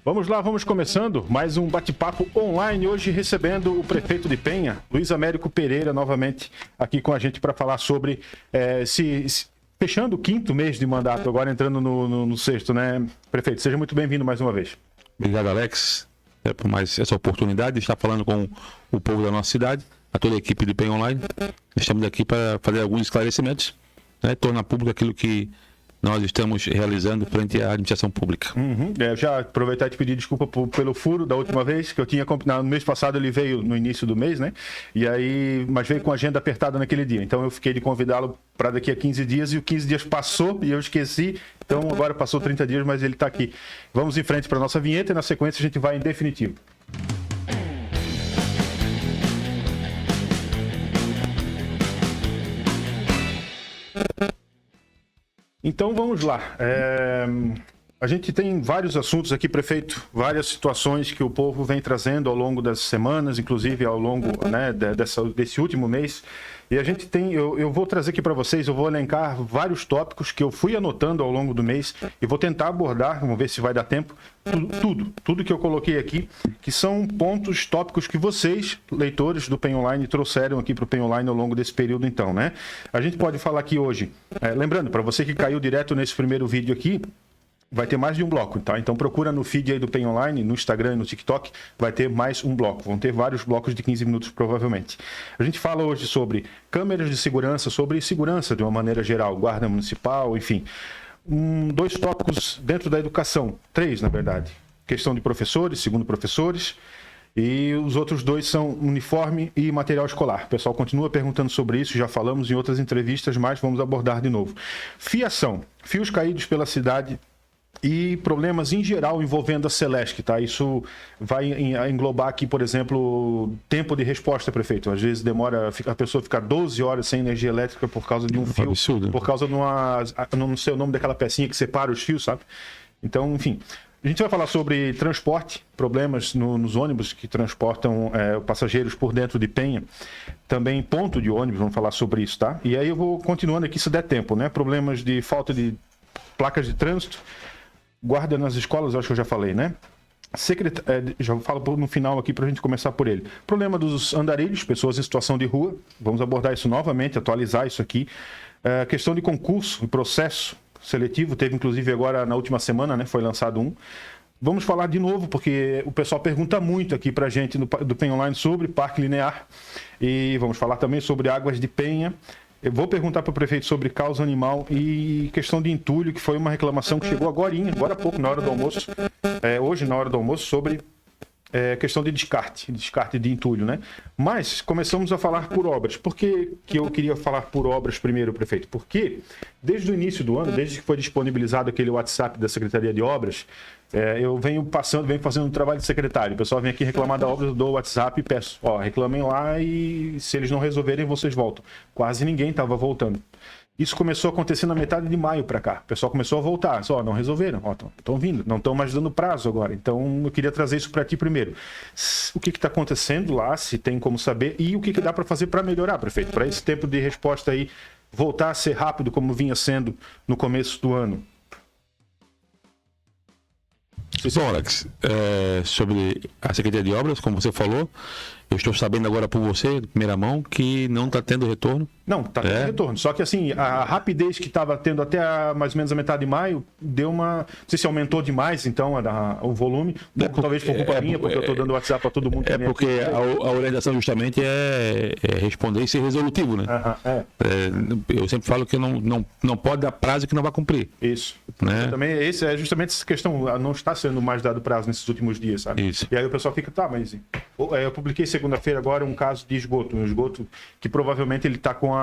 Vamos lá, vamos começando mais um bate-papo online, hoje recebendo o prefeito de Penha, Luiz Américo Pereira, novamente aqui com a gente para falar sobre fechando o 5º mês de mandato, agora entrando no 6º, né, prefeito? Seja muito bem-vindo mais uma vez. Obrigado, Alex, por mais essa oportunidade de estar falando com o povo da nossa cidade, a toda a equipe de Penha Online. Estamos aqui para fazer alguns esclarecimentos, né, tornar público aquilo que nós estamos realizando frente à administração pública. Já aproveitar e te pedir desculpa pelo furo da última vez, que eu tinha combinado. No mês passado ele veio no início do mês, né? Mas veio com a agenda apertada naquele dia. Então eu fiquei de convidá-lo para daqui a 15 dias e o 15 dias passou e eu esqueci. Então agora passou 30 dias, mas ele está aqui. Vamos em frente para a nossa vinheta e na sequência a gente vai em definitivo. Então vamos lá. A gente tem vários assuntos aqui, prefeito, várias situações que o povo vem trazendo ao longo das semanas, inclusive ao longo, né, desse último mês. E a gente tem, eu vou trazer aqui para vocês, eu vou elencar vários tópicos que eu fui anotando ao longo do mês e vou tentar abordar, vamos ver se vai dar tempo, tudo que eu coloquei aqui, que são pontos, tópicos que vocês, leitores do Penha Online, trouxeram aqui para o Penha Online ao longo desse período então, né? A gente pode falar aqui hoje, lembrando, para você que caiu direto nesse primeiro vídeo aqui, vai ter mais de um bloco, tá? Então procura no feed aí do Penha Online, no Instagram e no TikTok, vai ter mais um bloco. Vão ter vários blocos de 15 minutos, provavelmente. A gente fala hoje sobre câmeras de segurança, sobre segurança de uma maneira geral, guarda municipal, enfim. 2 tópicos dentro da educação, 3, na verdade. Questão de professores, segundo professores, e os outros 2 são uniforme e material escolar. O pessoal continua perguntando sobre isso, já falamos em outras entrevistas, mas vamos abordar de novo. Fiação, fios caídos pela cidade e problemas em geral envolvendo a Celesc, tá? Isso vai englobar aqui, por exemplo, tempo de resposta, prefeito. Às vezes demora, a pessoa fica 12 horas sem energia elétrica por causa de um fio, absurdo. Por causa de não sei o nome daquela pecinha que separa os fios, sabe? Então, enfim, a gente vai falar sobre transporte, problemas nos ônibus que transportam passageiros por dentro de Penha. Também ponto de ônibus, vamos falar sobre isso, tá? E aí eu vou continuando aqui se der tempo, né? Problemas de falta de placas de trânsito, guarda nas escolas, acho que eu já falei, né? Já falo no final aqui para a gente começar por ele. Problema dos andarilhos, pessoas em situação de rua. Vamos abordar isso novamente, atualizar isso aqui. Questão de concurso e processo seletivo. Teve, inclusive, agora na última semana, né? Foi lançado um. Vamos falar de novo, porque o pessoal pergunta muito aqui para a gente do Penha Online sobre Parque Linear. E vamos falar também sobre Águas de Penha. Eu vou perguntar para o prefeito sobre causa animal e questão de entulho, que foi uma reclamação que chegou agora há pouco, na hora do almoço, hoje na hora do almoço, sobre questão de descarte de entulho, né? Mas começamos a falar por obras. Por que eu queria falar por obras primeiro, prefeito? Porque desde o início do ano, desde que foi disponibilizado aquele WhatsApp da Secretaria de Obras, eu venho fazendo um trabalho de secretário. O pessoal vem aqui reclamar da obra, eu dou o WhatsApp e peço, reclamem lá e se eles não resolverem, vocês voltam. Quase ninguém estava voltando. Isso começou a acontecer na metade de maio para cá. O pessoal começou a voltar. Não resolveram. Estão vindo. Não estão mais dando prazo agora. Então, eu queria trazer isso para ti primeiro. O que está acontecendo lá, se tem como saber, e o que dá para fazer para melhorar, prefeito? Para esse tempo de resposta aí voltar a ser rápido como vinha sendo no começo do ano. Bom, Alex, sobre a Secretaria de Obras, como você falou, eu estou sabendo agora por você, de primeira mão, que não está tendo retorno. Não, está tendo retorno. Só que assim, a rapidez que estava tendo até mais ou menos a metade de maio, deu uma... Não sei se aumentou demais, então, o volume. Talvez por culpa minha, porque eu estou dando WhatsApp para todo mundo. Porque a orientação justamente é responder e ser resolutivo, né? Eu sempre falo que não pode dar prazo que não vai cumprir. Isso. Né? Também, justamente essa questão, não está sendo mais dado prazo nesses últimos dias, sabe? Isso. E aí o pessoal fica, mas... Eu publiquei segunda-feira agora um caso de esgoto. Um esgoto que provavelmente ele está com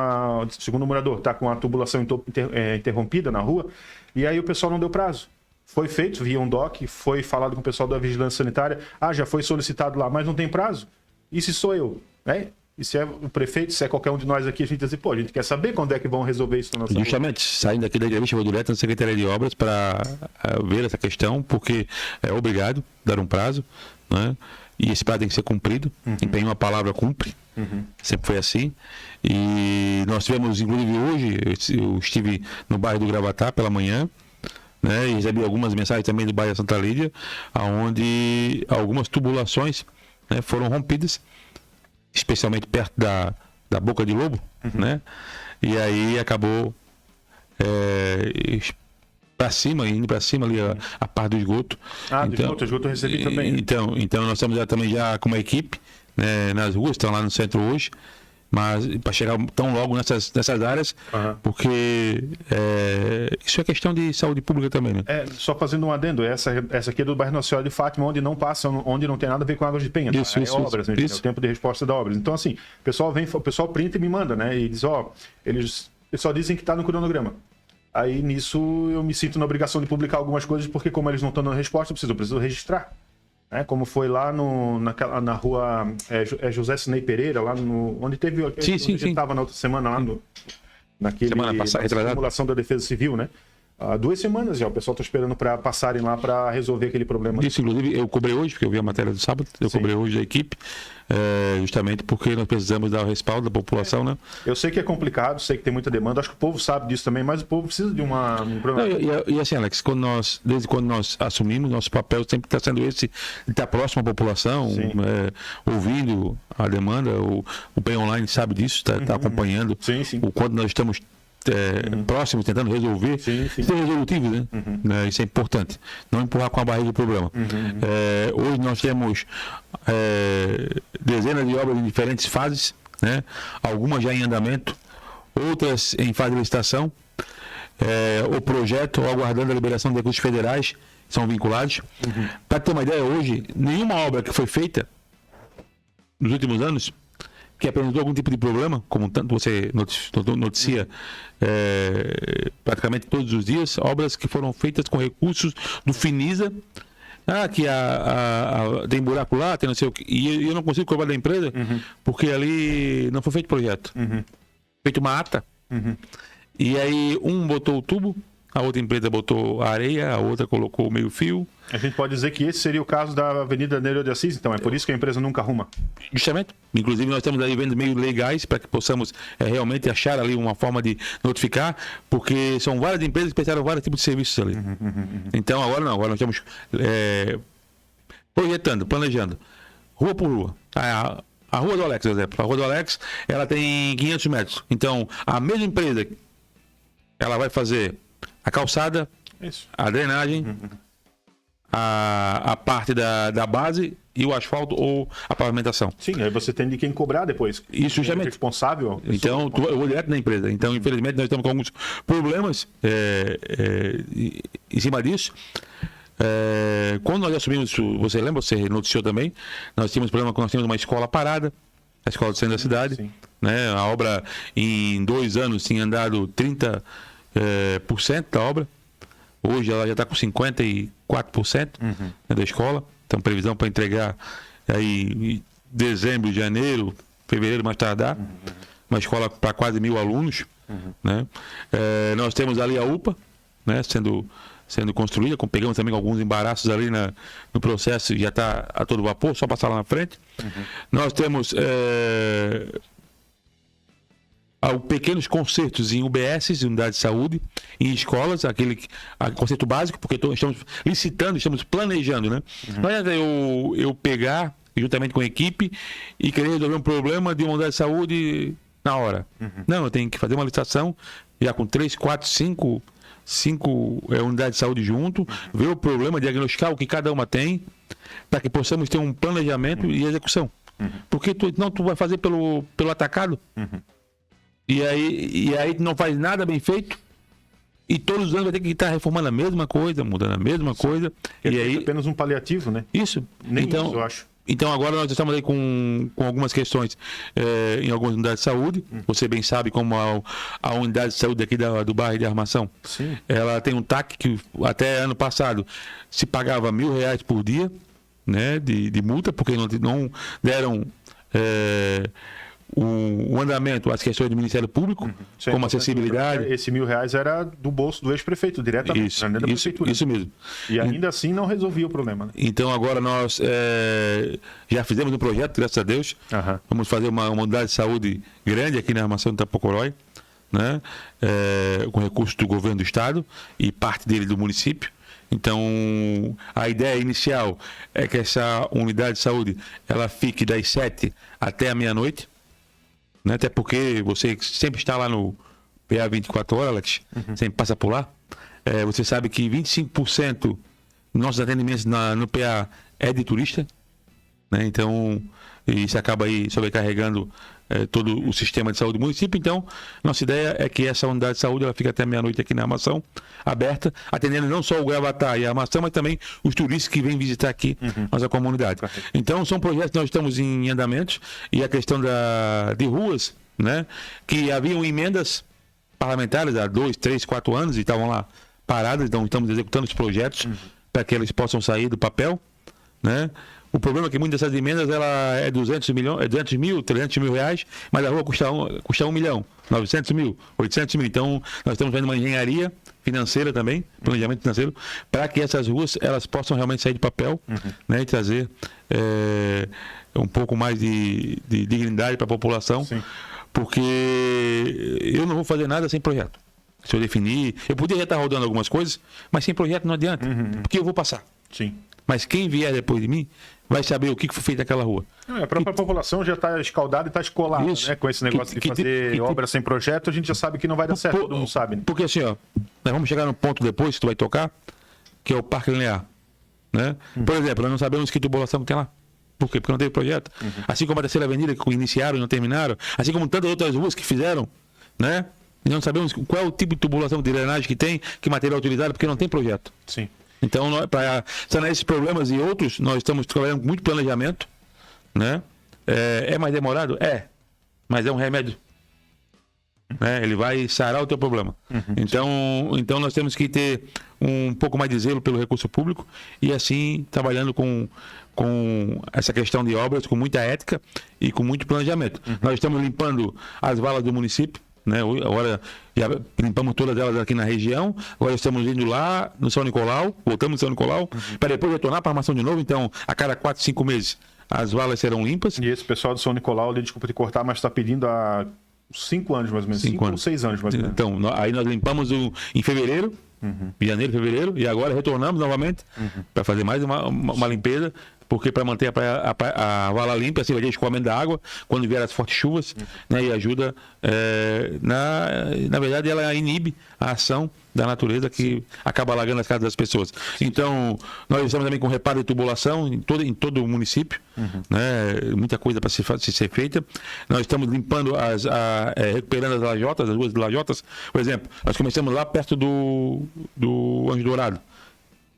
segundo o morador, está com a tubulação interrompida na rua. E aí o pessoal não deu prazo. Foi feito via um DOC, foi falado com o pessoal da Vigilância Sanitária. Já foi solicitado lá, mas não tem prazo. E se sou eu, né? E se é o prefeito, se é qualquer um de nós aqui, a gente diz assim, a gente quer saber quando é que vão resolver isso na nossa Justamente, saindo aqui da entrevista, eu vou direto na Secretaria de Obras para ver essa questão, porque é obrigado dar um prazo, né? E esse prazo tem que ser cumprido. Em uma palavra cumpre. Sempre foi assim. E nós tivemos, inclusive hoje, eu estive no bairro do Gravatá pela manhã, né? E recebi algumas mensagens também do bairro Santa Lídia, onde algumas tubulações, né, foram rompidas, especialmente perto da Boca de Lobo, né? E aí acabou indo para cima ali a parte do esgoto. Do esgoto eu recebi também. Então nós estamos também já com uma equipe, né, nas ruas, estão lá no centro hoje, mas para chegar tão logo nessas áreas, porque isso é questão de saúde pública também, né? Só fazendo um adendo, essa aqui é do bairro Nossa Senhora de Fátima, onde não tem nada a ver com Águas de Penha. Isso, obras, né? É o tempo de resposta da obras. Então, assim, o pessoal printa e me manda, né? E diz, eles só dizem que está no cronograma. Aí, nisso, eu me sinto na obrigação de publicar algumas coisas, porque como eles não estão dando resposta, eu preciso registrar. Como foi lá na rua José Sinei Pereira, lá onde teve... Sim. estava na outra semana, lá na simulação da Defesa Civil, né? Há 2 semanas já, o pessoal está esperando para passarem lá para resolver aquele problema. Isso, inclusive, eu cobrei hoje, porque eu vi a matéria do sábado, cobrei hoje da equipe, justamente porque nós precisamos dar o respaldo da população, né? Eu sei que é complicado, sei que tem muita demanda, acho que o povo sabe disso também, mas o povo precisa de um programa. E assim, Alex, desde quando nós assumimos, nosso papel sempre está sendo esse, de estar próximo à população, ouvindo a demanda, o PEN Online sabe disso, está acompanhando o quanto nós estamos próximos, tentando resolver, ser resolutivos, né? Isso é importante, não empurrar com a barriga o problema. Hoje nós temos dezenas de obras em diferentes fases, né? Algumas já em andamento, outras em fase de licitação, o projeto aguardando a liberação de recursos federais são vinculados. Para ter uma ideia, hoje nenhuma obra que foi feita nos últimos anos que apresentou algum tipo de problema, como tanto você noticia praticamente todos os dias, obras que foram feitas com recursos do Finisa, que tem buraco lá, tem não sei o que, e eu não consigo cobrar da empresa, porque ali não foi feito projeto, feito uma ata, e aí um botou o tubo, a outra empresa botou a areia, a outra colocou o meio fio. A gente pode dizer que esse seria o caso da Avenida Nereu de Assis, então é por isso que a empresa nunca arruma. Justamente. Inclusive nós estamos aí vendo meios legais para que possamos realmente achar ali uma forma de notificar, porque são várias empresas que prestaram vários tipos de serviços ali. Então agora nós estamos projetando, planejando, rua por rua. A Rua do Alex, por exemplo. A Rua do Alex, ela tem 500 metros. Então a mesma empresa, ela vai fazer a calçada, a drenagem, a parte da base e o asfalto ou a pavimentação. Sim, aí você tem de quem cobrar depois. Isso, justamente. Responsável. Então, eu vou direto na empresa. Então, infelizmente, nós estamos com alguns problemas em cima disso. Quando nós assumimos, você lembra, você noticiou também, nós tínhamos problema quando nós tínhamos uma escola parada, a escola do centro da cidade. Né? A obra, em 2 anos, tinha andado 30% da obra. Hoje ela já está com 54% da escola. Então, previsão para entregar aí em dezembro, janeiro, fevereiro, mais tardar. Uma escola para quase 1.000 alunos. Né? Nós temos ali a UPA, né? sendo construída. Pegamos também alguns embaraços ali no processo, já está a todo vapor, só passar lá na frente. Nós temos pequenos concertos em UBS, unidades de saúde, em escolas, aquele conceito básico, porque estamos licitando, estamos planejando, né? Não adianta eu pegar, juntamente com a equipe, e querer resolver um problema de uma unidade de saúde na hora. Não, eu tenho que fazer uma licitação, já com 3, 4, 5 unidades de saúde junto, ver o problema, diagnosticar o que cada uma tem, para que possamos ter um planejamento e execução. Porque tu vai fazer pelo atacado. E aí não faz nada bem feito e todos os anos vai ter que estar reformando a mesma coisa, mudando a mesma coisa. E aí apenas um paliativo, né? Isso. Nem isso, eu acho. Então agora nós estamos aí com algumas questões em algumas unidades de saúde. Você bem sabe como a unidade de saúde aqui do bairro de Armação. Sim. Ela tem um TAC que até ano passado se pagava R$1.000 por dia, né, de multa, porque não deram o andamento, as questões do Ministério Público, como acessibilidade. Esse R$1.000 era do bolso do ex-prefeito, diretamente, isso, da prefeitura. Isso mesmo. E ainda assim não resolvia o problema. Né? Então agora nós já fizemos um projeto, graças a Deus. Vamos fazer uma unidade de saúde grande aqui na Armação de Itapocorói. né? Com recursos do governo do estado e parte dele do município. Então, a ideia inicial é que essa unidade de saúde ela fique das 7 até a meia-noite, né? Até porque você sempre está lá no PA 24 horas, Alex, sempre passa por lá. Você sabe que 25% dos nossos atendimentos no PA é de turista, né? Então, isso acaba aí sobrecarregando todo o sistema de saúde do município. Então, nossa ideia é que essa unidade de saúde ela fique até meia-noite aqui na Armação, aberta, atendendo não só o Gravatá e a Armação, mas também os turistas que vêm visitar aqui nossa comunidade. Então, são projetos que nós estamos em andamento, e a questão de ruas, né, que haviam emendas parlamentares há 2, 3, 4 anos e estavam lá paradas, então estamos executando os projetos para que eles possam sair do papel, né? O problema é que muitas dessas emendas ela é 200 mil, 300 mil reais, mas a rua custa 1 milhão, 900 mil, 800 mil. Então, nós estamos fazendo uma engenharia financeira também, planejamento financeiro, para que essas ruas elas possam realmente sair de papel, né, e trazer um pouco mais de dignidade para a população. Sim. Porque eu não vou fazer nada sem projeto. Se eu definir, eu poderia estar rodando algumas coisas, mas sem projeto não adianta, porque eu vou passar. Sim. Mas quem vier depois de mim vai saber o que foi feito naquela rua. A própria população já está escaldada e está escolada, né? Com esse negócio de fazer obra sem projeto, a gente já sabe que não vai dar certo, todo mundo sabe. Né? Porque assim, ó, nós vamos chegar no ponto depois que tu vai tocar, que é o Parque Linear, né? Por exemplo, nós não sabemos que tubulação que tem lá. Por quê? Porque não teve projeto. Assim como a Terceira Avenida, que iniciaram e não terminaram, assim como tantas outras ruas que fizeram, né? E não sabemos qual é o tipo de tubulação de drenagem que tem, que material utilizado, porque não tem projeto. Sim. Então, para sanar esses problemas e outros, nós estamos trabalhando com muito planejamento, né? É mais demorado? Mas é um remédio. Né? Ele vai sarar o teu problema. Então, nós temos que ter um pouco mais de zelo pelo recurso público e assim, trabalhando com essa questão de obras, com muita ética e com muito planejamento. Nós estamos limpando as valas do município, né? Agora já limpamos todas elas aqui na região. Agora estamos indo lá no São Nicolau, voltamos no São Nicolau, para depois retornar para a Armação de novo. Então, a cada 4, 5 meses as valas serão limpas. E esse pessoal do São Nicolau, desculpa te cortar, mas está pedindo há 5 anos mais ou menos, 5 ou 6 anos mais ou menos. Então, aí nós limpamos em fevereiro, janeiro, fevereiro, e agora retornamos novamente para fazer mais uma limpeza. Porque para manter a vala limpa, assim vai ter escoamento da água quando vier as fortes chuvas, né, e ajuda, na verdade, ela inibe a ação da natureza que acaba alagando as casas das pessoas. Então, nós estamos também com reparo de tubulação em todo o município, né, muita coisa para ser feita. Nós estamos limpando, recuperando as lajotas, as ruas de lajotas. Por exemplo, nós começamos lá perto do Anjo Dourado,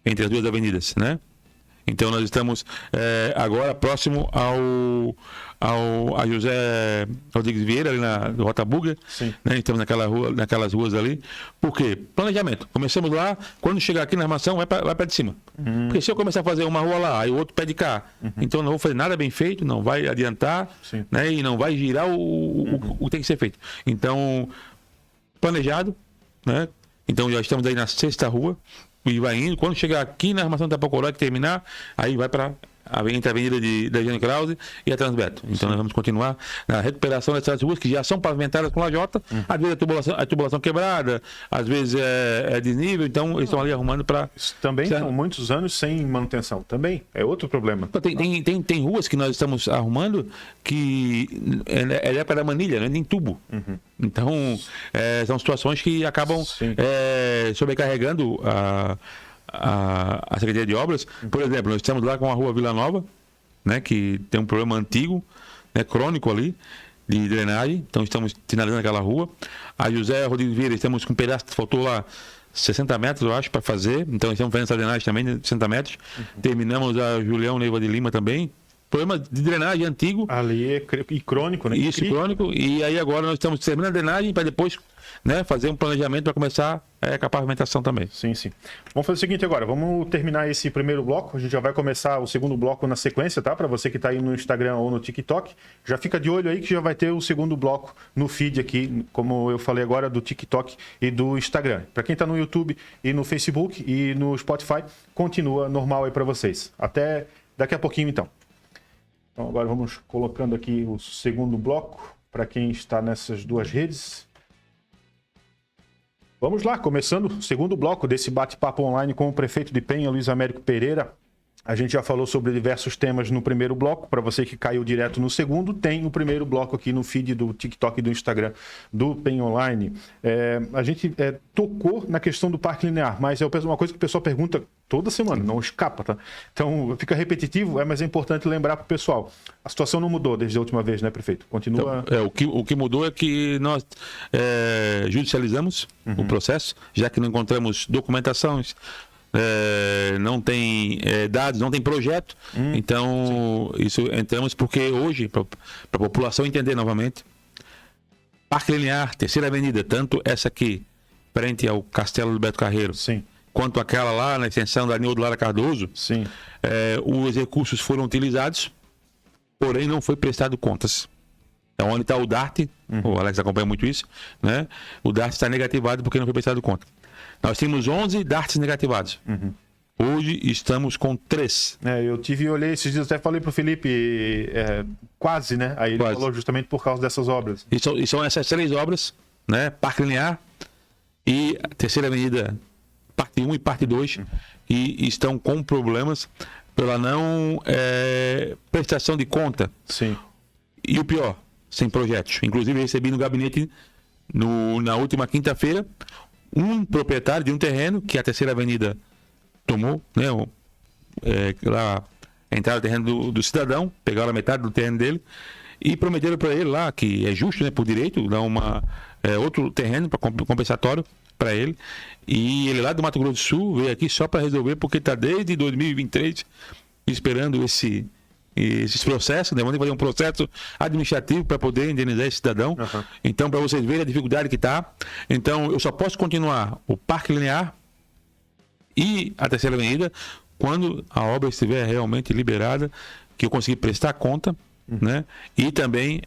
entre as duas avenidas, né? Então, nós estamos agora próximo a José Rodrigues Vieira, ali na Rota Burger, né? Estamos naquelas ruas ali. Por quê? Planejamento. Começamos lá, quando chegar aqui na Armação, vai para de cima. Porque se eu começar a fazer uma rua lá, aí o outro pé de cá, então não vou fazer nada bem feito, não vai adiantar, né? E não vai girar o que tem que ser feito. Então, planejado, né? Então, já estamos aí na 6ª rua. E vai indo, quando chegar aqui na Armação da Tapacoró, que terminar, aí vai para entre a Avenida da Jânio Krause e a Transbeto. Então nós vamos continuar na recuperação dessas ruas que já são pavimentadas com lajota, às vezes a tubulação quebrada, às vezes é desnível, então eles estão ali arrumando para... Também são muitos anos sem manutenção, também é outro problema. Tem ruas que nós estamos arrumando que é para manilha, não é nem tubo. Então são situações que acabam sobrecarregando a Secretaria de Obras. Por exemplo, nós estamos lá com a rua Vila Nova, né, que tem um problema antigo, né, crônico ali, de drenagem. Então estamos finalizando aquela rua. A José Rodrigues Vieira, estamos com um pedaço que faltou lá 60 metros, eu acho, para fazer. Então estamos fazendo essa drenagem também de 60 metros. Terminamos a Julião Neiva de Lima também. Problema de drenagem antigo. Ali e crônico, né? Isso, crônico. E aí agora nós estamos terminando a drenagem para depois, né, fazer um planejamento para começar com a pavimentação também. Sim. Vamos fazer o seguinte agora, vamos terminar esse primeiro bloco, a gente já vai começar o segundo bloco na sequência, tá? Para você que está aí no Instagram ou no TikTok, já fica de olho aí que já vai ter o segundo bloco no feed aqui, como eu falei agora, do TikTok e do Instagram. Para quem está no YouTube e no Facebook e no Spotify, continua normal aí para vocês. Até daqui a pouquinho então. Então agora vamos colocando aqui o segundo bloco para quem está nessas duas redes. Vamos lá, começando o segundo bloco desse bate-papo online com o prefeito de Penha, Luiz Américo Pereira. A gente já falou sobre diversos temas no primeiro bloco. Para você que caiu direto no segundo, tem o primeiro bloco aqui no feed do TikTok e do Instagram do Penha Online. A gente tocou na questão do parque linear, mas é uma coisa que o pessoal pergunta toda semana, não escapa, tá? Então fica repetitivo, mas é importante lembrar para o pessoal. A situação não mudou desde a última vez, né, prefeito? Continua... Então, o que mudou é que nós judicializamos o processo, já que não encontramos documentações, não tem dados, não tem projeto. Então, isso entramos porque hoje, para a população entender novamente, Parque Linear, Terceira Avenida, tanto essa aqui, frente ao Castelo do Beto Carreiro, sim, quanto aquela lá na extensão da Nildo Lara Cardoso, sim, os recursos foram utilizados, porém não foi prestado contas. Então, onde está o DART, o Alex acompanha muito isso, né? O DART está negativado porque não foi prestado conta. Nós temos 11 DARTs negativados. Hoje estamos com 3. Eu olhei esses dias, até falei para o Felipe, quase, né? Aí ele falou justamente por causa dessas obras. E são essas 3 obras, né? Parque Linear e Terceira Avenida, parte 1 e parte 2, e estão com problemas pela não prestação de conta. Sim. E o pior, sem projetos. Inclusive, recebi no gabinete, na última quinta-feira, um proprietário de um terreno que a Terceira Avenida tomou, né? Lá entraram no terreno do cidadão, pegaram a metade do terreno dele e prometeram para ele lá, que é justo, né, por direito, dar outro terreno compensatório para ele. E ele lá do Mato Grosso do Sul veio aqui só para resolver, porque está desde 2023 esperando esses processos, né? Vamos fazer um processo administrativo para poder indenizar esse cidadão. Então, para vocês verem a dificuldade que está. Então, eu só posso continuar o Parque Linear e a Terceira Avenida quando a obra estiver realmente liberada, que eu conseguir prestar conta, né? E também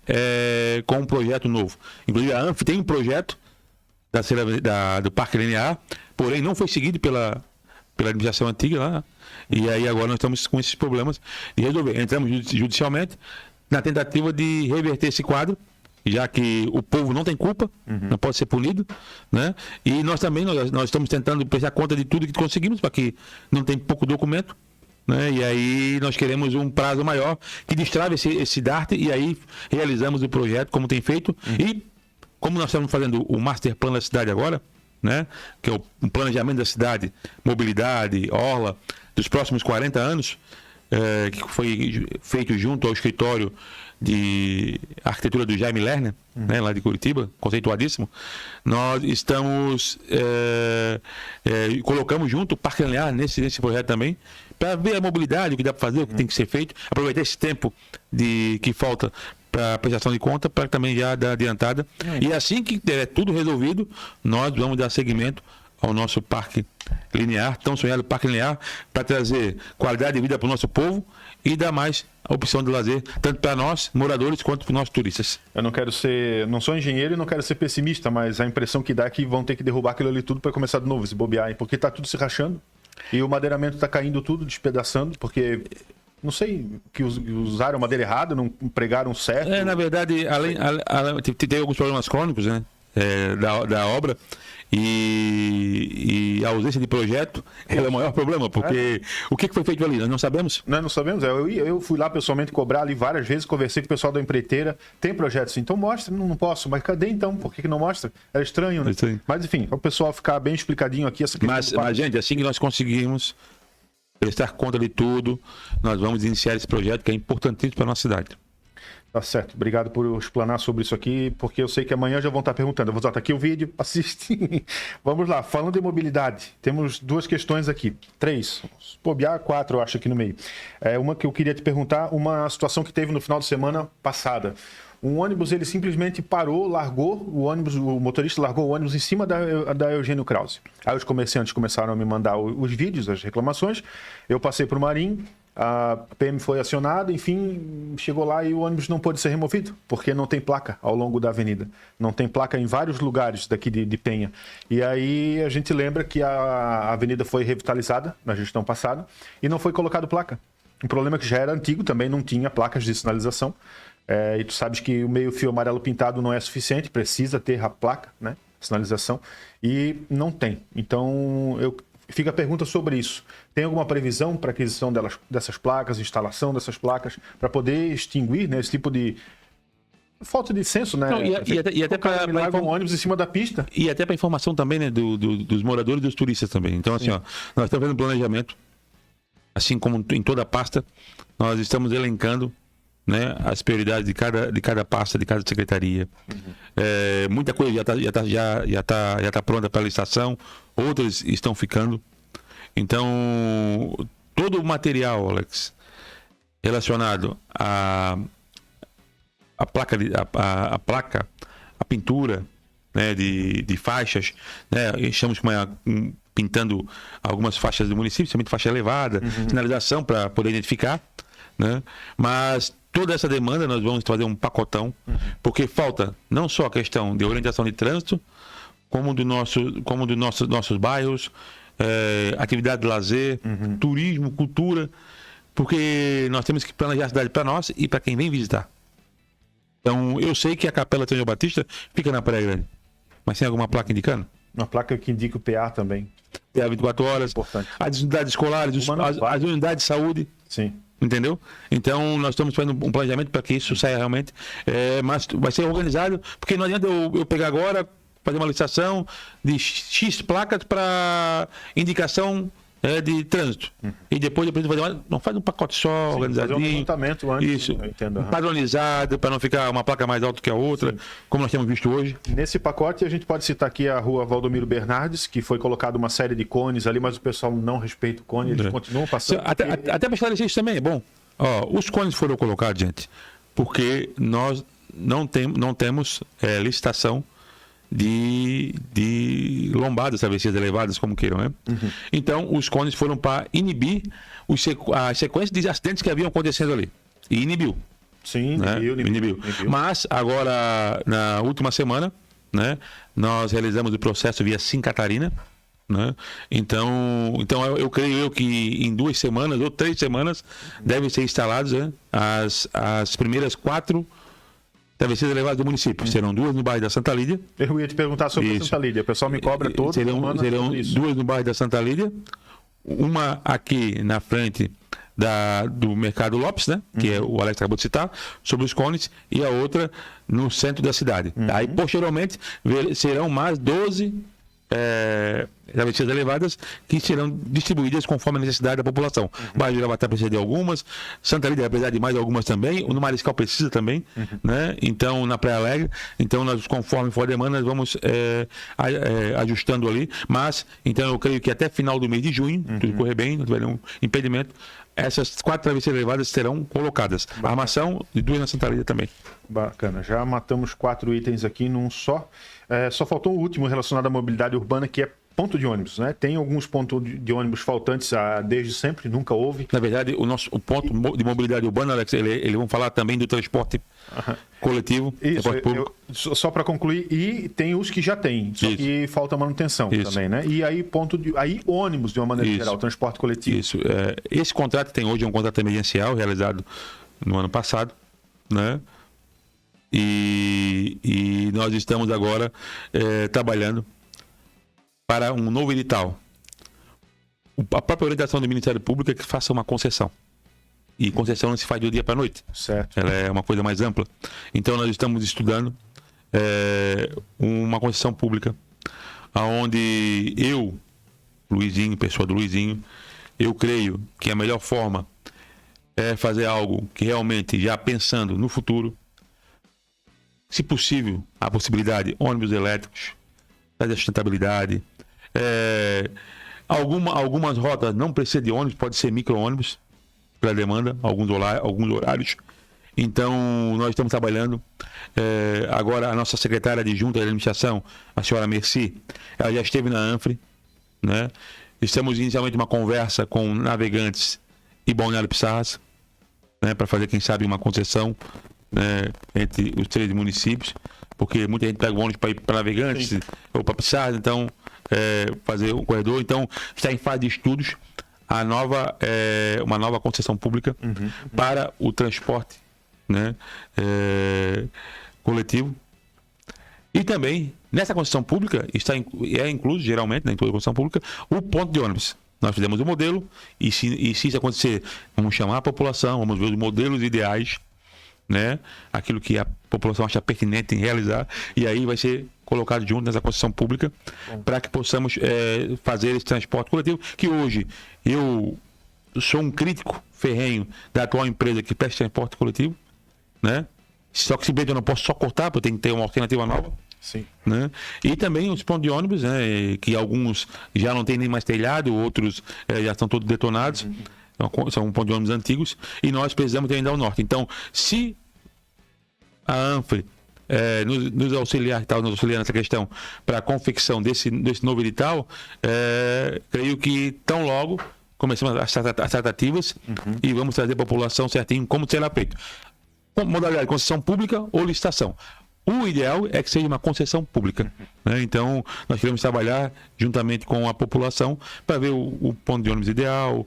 com um projeto novo. Inclusive, a ANF tem um projeto do Parque Linear, porém não foi seguido pela administração antiga lá. E aí agora nós estamos com esses problemas de resolver. Entramos judicialmente na tentativa de reverter esse quadro, já que o povo não tem culpa, não pode ser punido, né? E nós também nós estamos tentando prestar conta de tudo que conseguimos, para que não tem pouco documento, né? E aí nós queremos um prazo maior que destrave esse DART, e aí realizamos o projeto como tem feito. E como nós estamos fazendo o Master Plan da cidade agora, né? Que é o planejamento da cidade, mobilidade, orla, dos próximos 40 anos, que foi feito junto ao escritório de arquitetura do Jaime Lerner, né, lá de Curitiba, conceituadíssimo. Nós estamos colocamos junto o Parque Linear nesse projeto também, para ver a mobilidade, o que dá para fazer, o que tem que ser feito, aproveitar esse tempo que falta para prestação de conta, para também já dar adiantada. E assim que tiver tudo resolvido, nós vamos dar seguimento ao nosso Parque Linear, tão sonhado Parque Linear, para trazer qualidade de vida para o nosso povo e dar mais a opção de lazer, tanto para nós, moradores, quanto para os nossos turistas. Eu não sou engenheiro e não quero ser pessimista, mas a impressão que dá é que vão ter que derrubar aquilo ali tudo para começar de novo, se bobear, porque está tudo se rachando e o madeiramento está caindo tudo, despedaçando, porque... Não sei, que usaram madeira errada, não pregaram certo. Na verdade, tem alguns problemas crônicos, né? Da obra, e a ausência de projeto é o maior problema, porque o que foi feito ali? Nós não sabemos? Nós não sabemos. Eu fui lá pessoalmente cobrar ali várias vezes, conversei com o pessoal da empreiteira. Tem projeto sim, então mostra. Não posso, mas cadê então? Por que não mostra? Era estranho, né? Mas enfim, para o pessoal ficar bem explicadinho aqui. Mas, gente, assim que nós conseguimos prestar conta de tudo, nós vamos iniciar esse projeto que é importantíssimo para a nossa cidade. Tá certo. Obrigado por explanar sobre isso aqui, porque eu sei que amanhã já vão estar perguntando. Eu vou botar aqui o vídeo, assiste. Vamos lá. Falando de mobilidade, temos 2 questões aqui. 3. Bobear 4, eu acho, aqui no meio. Uma que eu queria te perguntar, uma situação que teve no final de semana passada. Um ônibus, ele simplesmente parou, largou o ônibus, o motorista largou o ônibus em cima da Eugênio Krause. Aí os comerciantes começaram a me mandar os vídeos, as reclamações. Eu passei para o Marim, a PM foi acionada, enfim, chegou lá e o ônibus não pôde ser removido, porque não tem placa ao longo da avenida. Não tem placa em vários lugares daqui de Penha. E aí a gente lembra que a avenida foi revitalizada na gestão passada e não foi colocado placa. Um problema que já era antigo, também não tinha placas de sinalização. E tu sabes que o meio-fio amarelo pintado não é suficiente, precisa ter a placa, né? sinalização, e não tem. Então, fica a pergunta sobre isso. Tem alguma previsão para aquisição dessas placas, instalação dessas placas, para poder extinguir, né, esse tipo de falta de senso, né? Não, e até para um ônibus em cima da pista. E até para informação também, né, dos moradores e dos turistas também. Então, assim, ó, nós estamos fazendo planejamento, assim como em toda a pasta, nós estamos elencando, né, as prioridades de cada pasta, de cada secretaria. Muita coisa já tá pronta para a licitação, outras estão ficando. Então, todo o material, Alex, relacionado a placa, a pintura, né, de faixas, né, estamos pintando algumas faixas do município, principalmente faixa elevada, sinalização para poder identificar, né, mas toda essa demanda nós vamos fazer um pacotão, porque falta não só a questão de orientação de trânsito, como dos nossos bairros, atividade de lazer, turismo, cultura, porque nós temos que planejar a cidade para nós e para quem vem visitar. Então, eu sei que a Capela São João Batista fica na Praia Grande, mas tem alguma placa indicando? Uma placa que indica o PA também. PA 24 horas, importante. As unidades escolares, as unidades de saúde. Sim. Entendeu? Então, nós estamos fazendo um planejamento para que isso saia realmente, mas vai ser organizado, porque não adianta eu pegar agora, fazer uma licitação de X placas para indicação de trânsito. E depois não faz um pacote só, organizadinho. Fazer um levantamento antes. Isso. Padronizado, para não ficar uma placa mais alta que a outra, como nós temos visto hoje. Nesse pacote, a gente pode citar aqui a rua Valdomiro Bernardes, que foi colocado uma série de cones ali, mas o pessoal não respeita o cone, eles continuam passando. Até para esclarecer isso também, é bom. Os cones foram colocados, gente, porque nós não temos licitação de lombadas, travessias elevadas, como queiram, né? Então, os cones foram para inibir a sequência de acidentes que haviam acontecendo ali. E inibiu. Sim, né? Inibiu. Mas, agora, na última semana, né, nós realizamos o processo via Sim Catarina, né? Então eu creio que em 2 semanas ou 3 semanas devem ser instalados, né, as primeiras 4 travessias elevadas do município. Serão 2 no bairro da Santa Lídia. Eu ia te perguntar sobre a Santa Lídia. O pessoal me cobra todo. Serão 2 no bairro da Santa Lídia. Uma aqui na frente do Mercado Lopes, né? Que é o Alex acabou de citar, sobre os cones, e a outra no centro da cidade. Aí, posteriormente, serão mais 12 travessias elevadas que serão distribuídas conforme a necessidade da população. O bairro de Gravatá precisa de algumas, Santa Lídia vai precisar de mais algumas também, o no Mariscal precisa também, né? Então, na Praia Alegre, então nós, conforme for a demanda, nós vamos ajustando ali, mas, então eu creio que até final do mês de junho, tudo correr bem, não tiver nenhum impedimento, essas 4 travessias elevadas serão colocadas. Bacana. A armação e 2 na Santa Lídia também. Bacana, já matamos 4 itens aqui num só. Só faltou o último relacionado à mobilidade urbana, que é ponto de ônibus, né? Tem alguns pontos de ônibus faltantes desde sempre, nunca houve. Na verdade, o ponto de mobilidade urbana, Alex, eles vão falar também do transporte coletivo, isso, transporte público. Só para concluir, e tem os que já tem, só que falta manutenção também, né? E aí ônibus de uma maneira geral, transporte coletivo. Isso. Esse contrato que tem hoje é um contrato emergencial realizado no ano passado, né? E nós estamos agora trabalhando para um novo edital. A própria orientação do Ministério Público é que faça uma concessão. E concessão não se faz do dia para a noite. Certo. Ela é uma coisa mais ampla. Então nós estamos estudando uma concessão pública, onde eu, Luizinho, pessoa do Luizinho, eu creio que a melhor forma é fazer algo que realmente, já pensando no futuro, se possível, a possibilidade, ônibus elétricos, fazer a sustentabilidade. Algumas rotas não precisam de ônibus, pode ser micro-ônibus, pela demanda, alguns horários. Então, nós estamos trabalhando. Agora, a nossa secretária adjunta de administração, a senhora Merci, ela já esteve na ANFRE, né? Estamos inicialmente uma conversa com Navegantes e Balneário Pissarras, né, para fazer, quem sabe, uma concessão, né, entre os 3 municípios, porque muita gente pega o ônibus para ir para Navegantes. Sim. Ou para Pissarras, então fazer o corredor. Então, está em fase de estudos uma nova concessão pública para o transporte, né, coletivo. E também, nessa concessão pública, é incluso, geralmente, em toda concessão pública, o ponto de ônibus. Nós fizemos o modelo, e se isso acontecer, vamos chamar a população, vamos ver os modelos ideais, né? Aquilo que a população acha pertinente em realizar, e aí vai ser colocado junto nessa concessão pública, para que possamos fazer esse transporte coletivo, que hoje eu sou um crítico ferrenho da atual empresa que presta transporte coletivo, né? Só que simplesmente eu não posso só cortar, porque eu tenho que ter uma alternativa nova. Sim. Né? E também os pontos de ônibus, né? Que alguns já não tem nem mais telhado, outros já estão todos detonados. São pontos de ônibus antigos. E nós precisamos de ainda ao norte. Então, se a ANFRE nos auxiliar nessa questão para a confecção desse novo edital, creio que tão logo começamos as tratativas e vamos trazer a população certinho como será feito. Modalidade de concessão pública ou licitação. O ideal é que seja uma concessão pública. Né? Então, nós queremos trabalhar juntamente com a população para ver o ponto de ônibus ideal,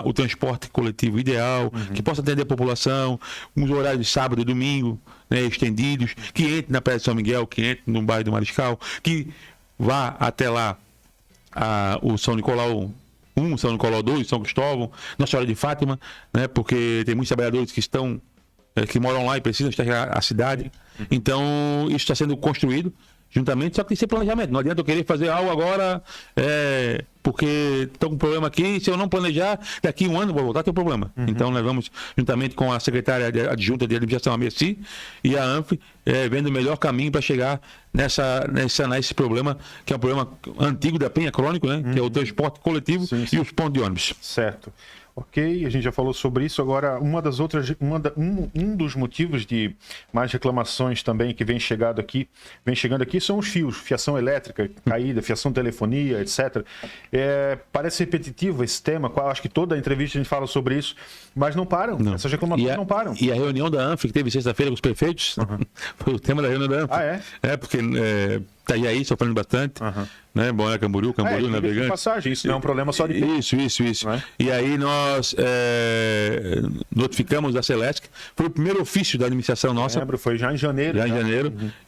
o transporte coletivo ideal, que possa atender a população, uns horários de sábado e domingo, né, estendidos, que entre na Praia de São Miguel, que entre no bairro do Mariscal, que vá até lá o São Nicolau 1, São Nicolau 2, São Cristóvão, Nossa Senhora de Fátima, né, porque tem muitos trabalhadores que moram lá e precisam estar a cidade. Então, isso está sendo construído juntamente, só que tem que ser planejamento. Não adianta eu querer fazer algo agora, porque estou com um problema aqui, se eu não planejar, daqui um ano vou voltar a ter um problema. Então, nós vamos, juntamente com a secretária adjunta de administração, a Merci, e a ANFRE, vendo o melhor caminho para chegar nesse problema, que é um problema antigo da Penha, crônico, né? Que é o transporte coletivo e os pontos de ônibus. Certo. Ok, a gente já falou sobre isso. Agora, um dos motivos de mais reclamações também que vem chegando aqui são os fios, fiação elétrica, caída, fiação de telefonia, etc. Parece repetitivo esse tema, acho que toda a entrevista a gente fala sobre isso, mas não param, essas reclamações não param. E a reunião da ANFRE que teve sexta-feira com os prefeitos, foi o tema da reunião da ANFRE. Porque Itajaí sofrendo bastante, né? Balneário Camboriú, Navegante. Passagem, isso não é um problema só de... Isso. E aí nós notificamos a Celesc, foi o primeiro ofício da administração nossa. Lembro, foi já em janeiro.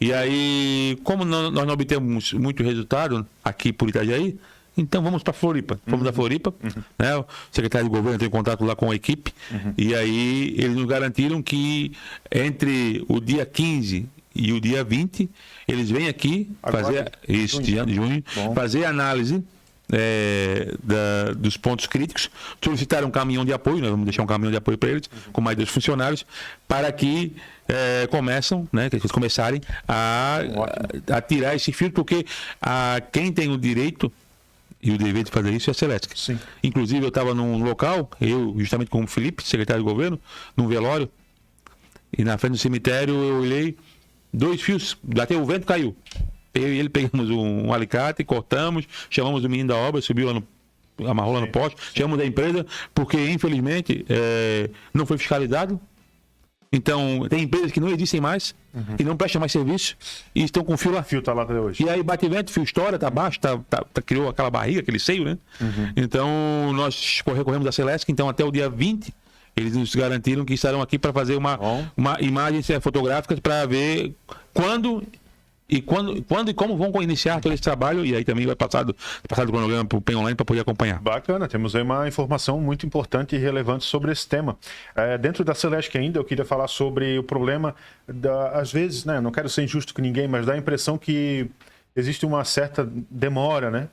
E aí, como nós não obtemos muito resultado aqui por Itajaí, então vamos para Floripa. Fomos a Floripa, né? O secretário de governo entrou em contato lá com a equipe, e aí eles nos garantiram que entre o dia 15 e o dia 20, eles vêm aqui fazer junho, fazer análise dos pontos críticos, solicitaram um caminhão de apoio, nós vamos deixar um caminhão de apoio para eles, com mais 2 funcionários, para que que eles começarem a tirar esse filtro, porque quem tem o direito e o dever de fazer isso é a Celesc. Inclusive, eu estava num local, eu justamente com o Felipe, secretário de governo, num velório, e na frente do cemitério eu olhei 2 fios, bateu o vento, caiu. Eu e ele pegamos um alicate, cortamos, chamamos o menino da obra, subiu lá amarrou lá no poste, chamamos da empresa, porque infelizmente não foi fiscalizado. Então, tem empresas que não existem mais, que não prestam mais serviço, e estão com fio lá. O fio está lá até hoje. E aí bate vento, fio estoura, está baixo, criou aquela barriga, aquele seio, né? Então, nós recorremos à Celesc, então até o dia 20, eles nos garantiram que estarão aqui para fazer uma imagens fotográficas para ver quando e como vão iniciar todo esse trabalho, e aí também vai passar do cronograma para o PEN Online para poder acompanhar. Bacana, temos aí uma informação muito importante e relevante sobre esse tema. Dentro da Celesc ainda, eu queria falar sobre o problema, às vezes, né, não quero ser injusto com ninguém, mas dá a impressão que existe uma certa demora, né?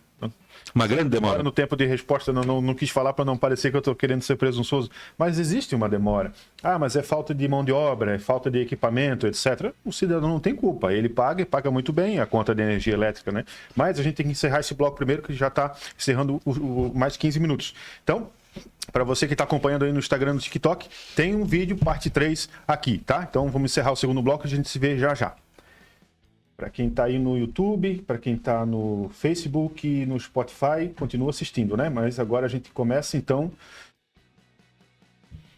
Uma grande demora. No tempo de resposta, não quis falar para não parecer que eu estou querendo ser presunçoso, mas existe uma demora. Mas é falta de mão de obra, é falta de equipamento, etc. O cidadão não tem culpa, ele paga e paga muito bem a conta de energia elétrica, né? Mas a gente tem que encerrar esse bloco primeiro, que já está encerrando mais 15 minutos. Então, para você que está acompanhando aí no Instagram, no TikTok, tem um vídeo, parte 3 aqui, tá? Então vamos encerrar o segundo bloco e a gente se vê já já. Para quem está aí no YouTube, para quem está no Facebook e no Spotify, continua assistindo, né? Mas agora a gente começa, então,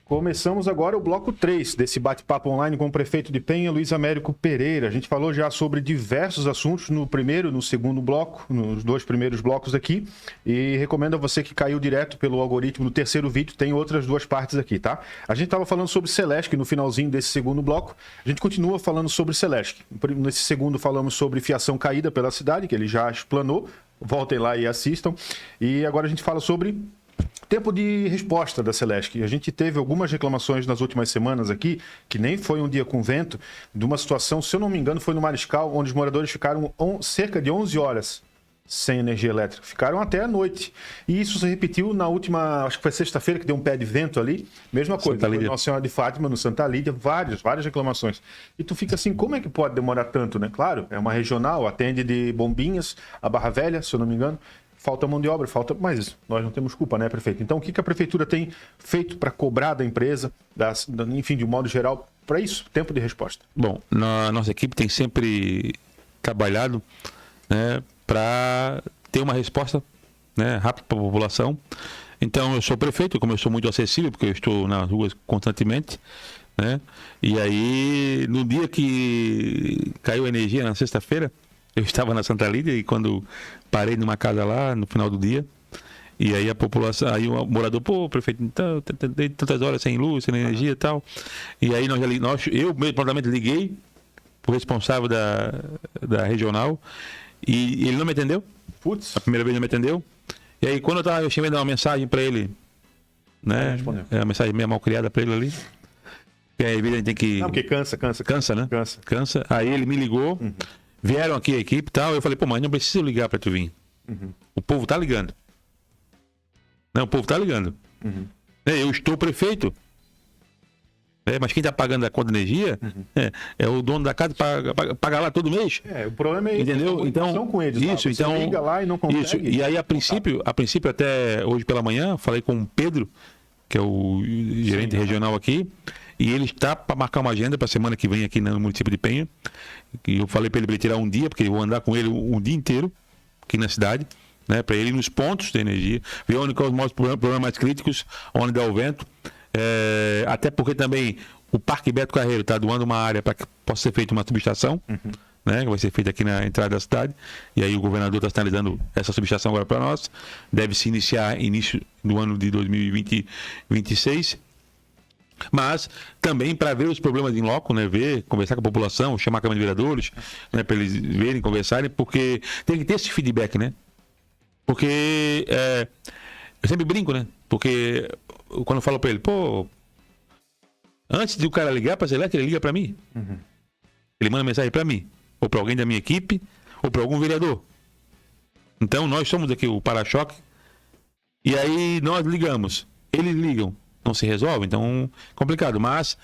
Começamos agora o bloco 3 desse bate-papo online com o prefeito de Penha, Luiz Américo Pereira. A gente falou já sobre diversos assuntos no primeiro e no segundo bloco, nos 2 primeiros blocos aqui. E recomendo a você que caiu direto pelo algoritmo no terceiro vídeo, tem outras 2 partes aqui, tá? A gente estava falando sobre Celesc no finalzinho desse segundo bloco. A gente continua falando sobre Celesc. Nesse segundo falamos sobre fiação caída pela cidade, que ele já explanou. Voltem lá e assistam. E agora a gente fala sobre tempo de resposta da Celesc. A gente teve algumas reclamações nas últimas semanas aqui, que nem foi um dia com vento, de uma situação, se eu não me engano, foi no Mariscal, onde os moradores ficaram cerca de 11 horas sem energia elétrica. Ficaram até a noite. E isso se repetiu na última, acho que foi sexta-feira, que deu um pé de vento ali. Mesma coisa, foi Nossa Senhora de Fátima, no Santa Lídia, várias reclamações. E tu fica assim, como é que pode demorar tanto, né? Claro, é uma regional, atende de Bombinhas, a Barra Velha, se eu não me engano. Falta mão de obra, mas isso, nós não temos culpa, né, prefeito? Então, o que a prefeitura tem feito para cobrar da empresa, enfim, de um modo geral, para isso, tempo de resposta? Bom, a nossa equipe tem sempre trabalhado, né, para ter uma resposta, né, rápida para a população. Então, eu sou prefeito, como eu sou muito acessível, porque eu estou nas ruas constantemente, né, e aí, no dia que caiu a energia, na sexta-feira, eu estava na Santa Lídia e quando parei numa casa lá no final do dia, e aí a população, aí o morador, pô, prefeito, então, tem tantas horas sem luz, sem energia e tal. E aí eu mesmo prontamente liguei pro responsável da regional e ele não me atendeu. Putz. A primeira vez não me atendeu. E aí quando eu cheguei a dar uma mensagem para ele, né? Uma mensagem meio mal criada para ele ali. E aí a gente tem que... Não, porque cansa, né? Cansa. Aí ele me ligou. Vieram aqui a equipe e tal, eu falei, pô, mas não preciso ligar pra tu vir. O povo tá ligando. Não, o povo tá ligando. Eu estou prefeito. Mas quem tá pagando a conta de energia é o dono da casa, paga lá todo mês. O problema é entendeu? Então, com eles, isso, então liga lá e não consegue. Isso. E aí, a princípio, até hoje pela manhã, falei com o Pedro, que é o gerente regional aqui, e ele está para marcar uma agenda para a semana que vem aqui no município de Penha. E eu falei para ele tirar um dia, porque eu vou andar com ele um dia inteiro aqui na cidade, né, para ele ir nos pontos de energia, ver onde são os problemas mais críticos, onde dá o vento. Até porque também o Parque Beto Carreiro está doando uma área para que possa ser feita uma subestação, né, que vai ser feita aqui na entrada da cidade. E aí o governador está sinalizando essa subestação agora para nós. Deve se iniciar início do ano de 2026. Mas também para ver os problemas em loco, né, conversar com a população, chamar a Câmara de Vereadores, né, para eles verem, conversarem, porque tem que ter esse feedback, né? Porque eu sempre brinco, né? Porque quando eu falo para ele, pô, antes de o cara ligar para a Celeste, ele liga para mim. Ele manda mensagem para mim, ou para alguém da minha equipe, ou para algum vereador. Então nós somos aqui o para-choque, e aí nós ligamos, eles ligam. Não se resolve, então complicado, mas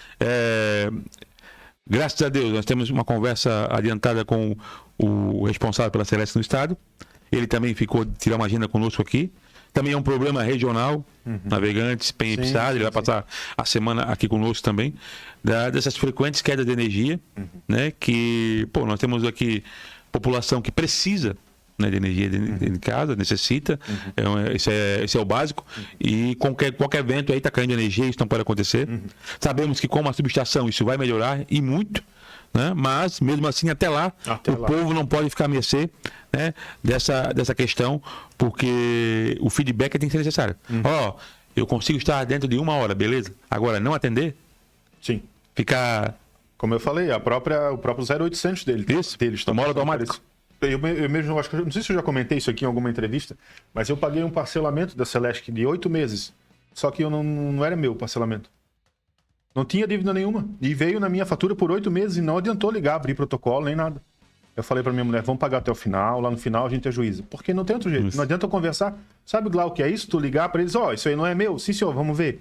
graças a Deus nós temos uma conversa adiantada com o responsável pela Celeste no estado. Ele também ficou tirar uma agenda conosco aqui. Também é um problema regional, Navegantes, Penha e Pissarra, ele vai passar a semana aqui conosco também, dessas frequentes quedas de energia, né, que, pô, nós temos aqui população que precisa, né, de energia de casa, necessita, esse é o básico, e qualquer evento aí está caindo energia, isso não pode acontecer. Sabemos que com uma subestação isso vai melhorar, e muito, né, mas mesmo assim até lá o povo não pode ficar à mercê, né, dessa questão, porque o feedback tem que ser necessário. Eu consigo estar dentro de 1 hora, beleza? Agora, não atender? Sim. Ficar... Como eu falei, o próprio 0800 deles. Uma hora automático. Eu mesmo, acho que, não sei se eu já comentei isso aqui em alguma entrevista, mas eu paguei um parcelamento da Celesc de 8 meses. Só que eu não era meu o parcelamento. Não tinha dívida nenhuma. E veio na minha fatura por 8 meses e não adiantou ligar, abrir protocolo, nem nada. Eu falei pra minha mulher, vamos pagar até o final, lá no final a gente ajuiza. Porque não tem outro jeito. Isso. Não adianta eu conversar. Sabe lá o que é isso? Tu ligar pra eles, isso aí não é meu. Sim, senhor, vamos ver.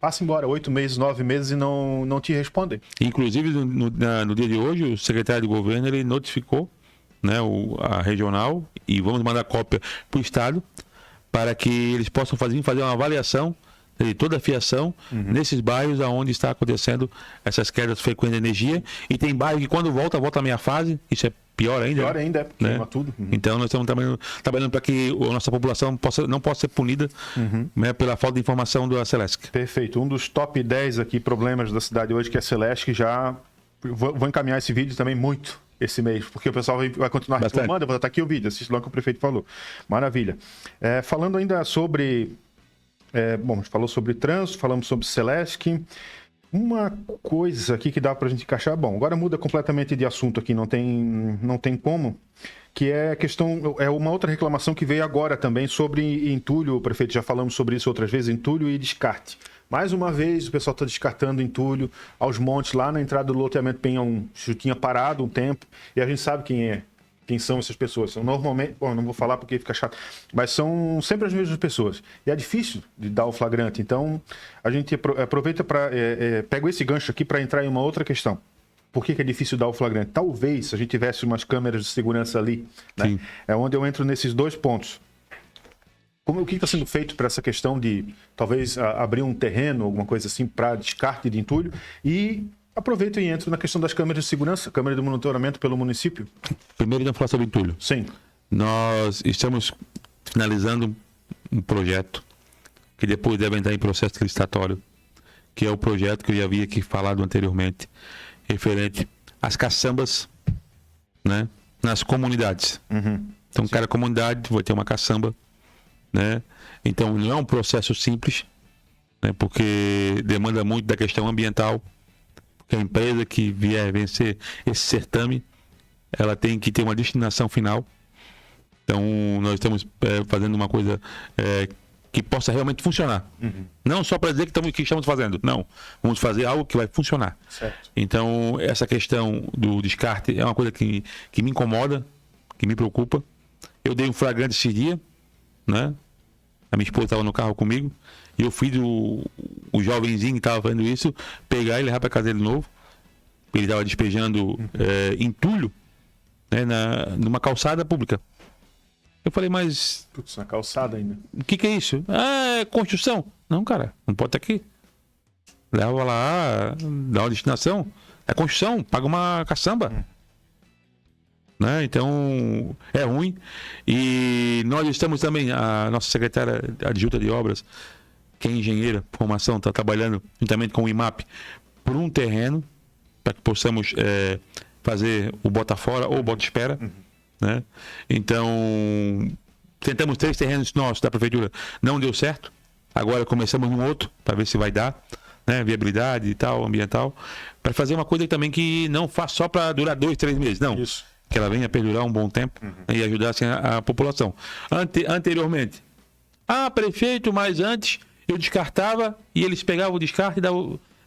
Passa embora 8 meses, 9 meses e não te respondem. Inclusive, no dia de hoje, o secretário de governo, ele notificou, né, a regional, e vamos mandar cópia para o estado para que eles possam fazer uma avaliação de toda a fiação nesses bairros onde está acontecendo essas quedas frequentes de energia. E tem bairro que quando volta meia fase, isso é pior ainda. Pior ainda, queima tudo. Então nós estamos trabalhando para que a nossa população não possa ser punida né, pela falta de informação da Celesc. Perfeito. Um dos top 10 aqui problemas da cidade hoje, que é a Celesc, já vou encaminhar esse vídeo também muito esse mês, porque o pessoal vai continuar reclamando. Eu vou botar aqui o vídeo, assiste lá o que o prefeito falou. Maravilha. Falando ainda sobre... bom, falou sobre trânsito, falamos sobre Celesc. Uma coisa aqui que dá pra gente encaixar... Bom, agora muda completamente de assunto aqui, não tem como, que é a questão... É uma outra reclamação que veio agora também sobre entulho, prefeito, já falamos sobre isso outras vezes, entulho e descarte. Mais uma vez, o pessoal está descartando entulho aos montes lá na entrada do loteamento Penha 1. Isso tinha parado um tempo e a gente sabe quem são essas pessoas. São normalmente, bom, não vou falar porque fica chato, mas são sempre as mesmas pessoas. E é difícil de dar o flagrante. Então, a gente aproveita para... pego esse gancho aqui para entrar em uma outra questão. Por que é difícil dar o flagrante? Talvez, se a gente tivesse umas câmeras de segurança ali, né? É onde eu entro nesses dois pontos. O que está sendo feito para essa questão de, talvez, abrir um terreno, alguma coisa assim, para descarte de entulho? E aproveito e entro na questão das câmeras de segurança, câmera de monitoramento pelo município. Primeiro, vamos falar sobre entulho. Sim. Nós estamos finalizando um projeto que depois deve entrar em processo licitatório, que é o projeto que eu já havia aqui falado anteriormente, referente às caçambas, né, nas comunidades. Então, cada comunidade vai ter uma caçamba, né? Então, não é um processo simples, né, porque demanda muito da questão ambiental, porque a empresa que vier vencer esse certame, ela tem que ter uma destinação final. Então, nós estamos fazendo uma coisa que possa realmente funcionar. Não só para dizer que estamos fazendo. Não. Vamos fazer algo que vai funcionar. Certo. Então, essa questão do descarte é uma coisa que me incomoda, que me preocupa. Eu dei um flagrante esse dia, né? A minha esposa estava no carro comigo e eu fiz o jovenzinho que estava fazendo isso pegar e levar para casa dele de novo. Ele estava despejando entulho, né, numa calçada pública. Eu falei, mas... Putz, na calçada ainda. O que é isso? É construção. Não, cara, não pode estar aqui. Leva lá, dá uma destinação. É construção, paga uma caçamba. Né? Então, é ruim. E nós estamos também, a nossa secretária adjunta de obras, que é engenheira, formação, está trabalhando juntamente com o IMAP por um terreno, para que possamos fazer o bota fora ou o bota espera. Né? Então, tentamos 3 terrenos nossos da prefeitura, não deu certo. Agora começamos um outro, para ver se vai dar, né? Viabilidade e tal, ambiental, para fazer uma coisa também que não faça só para durar 2, 3 meses, não. Isso. Que ela venha perdurar um bom tempo, né, e ajudar assim, a população. Anteriormente, prefeito, mas antes eu descartava e eles pegavam o descarte e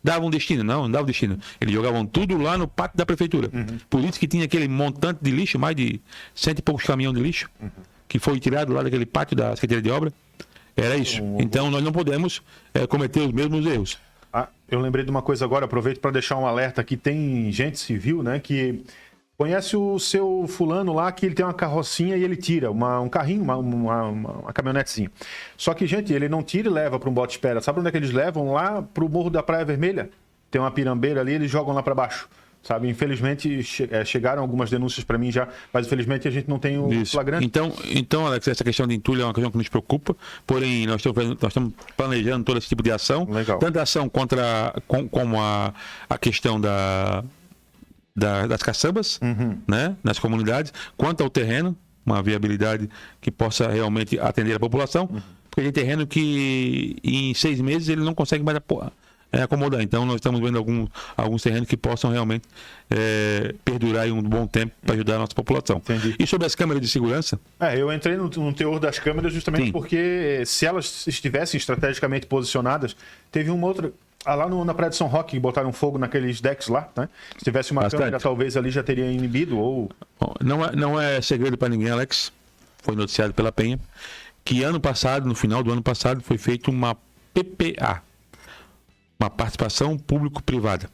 davam destino. Não dava destino. Eles jogavam tudo lá no pátio da prefeitura. Por isso que tinha aquele montante de lixo, mais de 100 e poucos caminhões de lixo, que foi tirado lá daquele pátio da Secretaria de Obra. Era isso. Então nós não podemos cometer os mesmos erros. Eu lembrei de uma coisa agora, aproveito para deixar um alerta aqui. Tem gente civil, né, que conhece o seu fulano lá, que ele tem uma carrocinha e ele tira um carrinho, uma caminhonetezinha. Só que, gente, ele não tira e leva para um bote espera. Sabe onde é que eles levam? Lá para o Morro da Praia Vermelha. Tem uma pirambeira ali, eles jogam lá para baixo. Sabe? Infelizmente, chegaram algumas denúncias para mim já, mas infelizmente a gente não tem o flagrante. Então, Alex, essa questão de entulho é uma questão que nos preocupa, porém nós estamos planejando todo esse tipo de ação. Legal. Tanto a ação como a questão das caçambas, né, nas comunidades, quanto ao terreno, uma viabilidade que possa realmente atender a população, porque tem terreno que em 6 meses ele não consegue mais acomodar. Então nós estamos vendo alguns terrenos que possam realmente perdurar em um bom tempo para ajudar a nossa população. Entendi. E sobre as câmeras de segurança? Eu entrei no teor das câmeras justamente porque se elas estivessem estrategicamente posicionadas, teve uma outra... lá na Praia de São Roque, que botaram fogo naqueles decks lá, né? Se tivesse uma câmera, talvez ali já teria inibido ou... Não é segredo para ninguém, Alex. Foi noticiado pela Penha que ano passado, no final do ano passado, foi feita uma PPA, uma participação público-privada,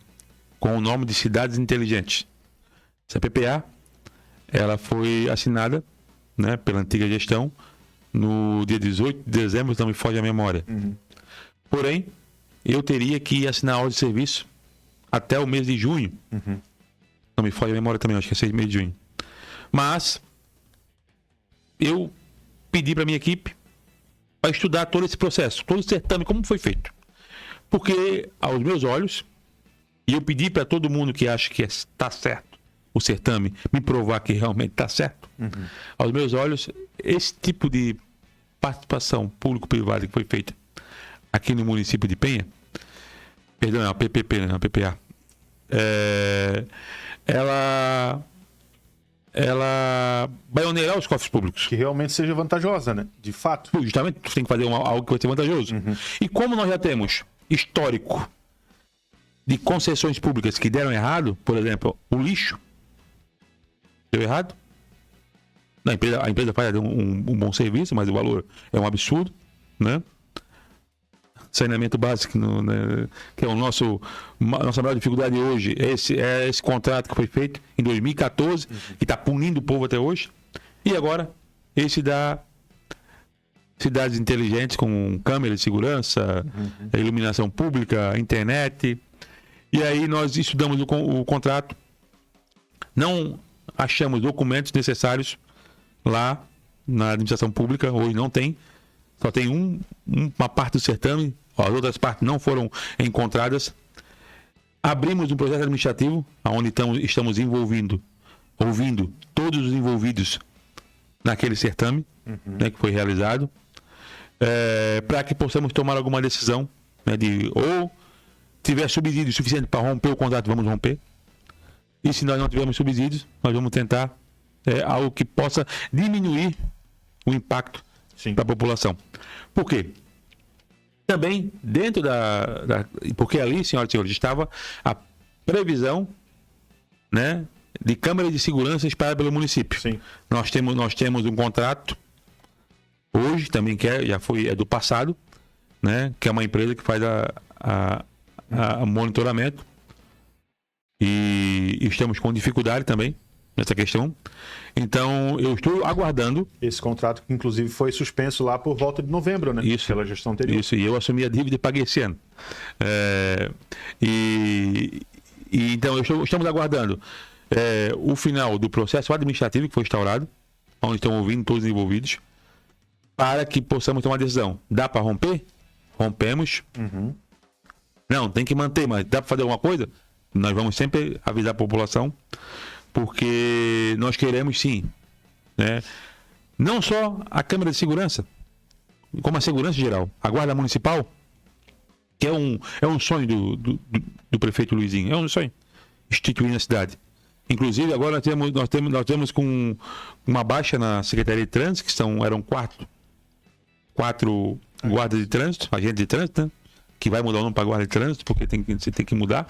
com o nome de Cidades Inteligentes. Essa PPA, ela foi assinada, né, pela antiga gestão no dia 18 de dezembro, não me foge a memória. Porém, eu teria que assinar a ordem de serviço até o mês de junho. Não me falha a memória também, acho que é 6 meses de junho. Mas eu pedi para minha equipe para estudar todo esse processo, todo o certame, como foi feito. Porque, aos meus olhos, e eu pedi para todo mundo que acha que está certo o certame, me provar que realmente está certo, aos meus olhos, esse tipo de participação público-privada que foi feita aqui no município de Penha, perdão, é uma PPP, né? Uma PPA, ela vai onerar os cofres públicos. Que realmente seja vantajosa, né? De fato. Justamente, você tem que fazer algo que vai ser vantajoso. E como nós já temos histórico de concessões públicas que deram errado, por exemplo, o lixo deu errado. A empresa faz um bom serviço, mas o valor é um absurdo, né? Saneamento básico, né? Que é nossa maior dificuldade hoje, esse contrato que foi feito em 2014, que está punindo o povo até hoje. E agora, esse da cidades inteligentes com câmeras de segurança, iluminação pública, internet. E aí nós estudamos o contrato, não achamos documentos necessários lá na administração pública, hoje não tem, só tem uma parte do certame, as outras partes não foram encontradas. Abrimos um processo administrativo, onde estamos ouvindo todos os envolvidos naquele certame, né, que foi realizado, para que possamos tomar alguma decisão, né, ou tiver subsídio suficiente para romper o contrato, vamos romper. E se nós não tivermos subsídios, nós vamos tentar algo que possa diminuir o impacto para a população. Por quê? Também dentro porque ali, senhoras e senhores, estava a previsão, né, de câmeras de segurança espalhada pelo município. Sim. Nós temos um contrato hoje também que é do passado, né, que é uma empresa que faz a monitoramento, e estamos com dificuldade também nessa questão. Então, eu estou aguardando. Esse contrato, que inclusive foi suspenso lá por volta de novembro, né? Isso. Pela gestão anterior. Isso, e eu assumi a dívida e paguei esse ano. Então, estamos aguardando o final do processo administrativo que foi instaurado, onde estão ouvindo todos os envolvidos, para que possamos tomar uma decisão. Dá para romper? Rompemos. Não, tem que manter, mas dá para fazer alguma coisa? Nós vamos sempre avisar a população, porque nós queremos sim, né? Não só a Câmara de Segurança, como a segurança geral. A Guarda Municipal, que é um sonho do prefeito Luizinho, é um sonho instituir na cidade. Inclusive, agora nós temos com uma baixa na Secretaria de Trânsito, que eram quatro guardas de trânsito, agentes de trânsito, né? Que vai mudar o nome para guarda de trânsito, porque você tem que mudar.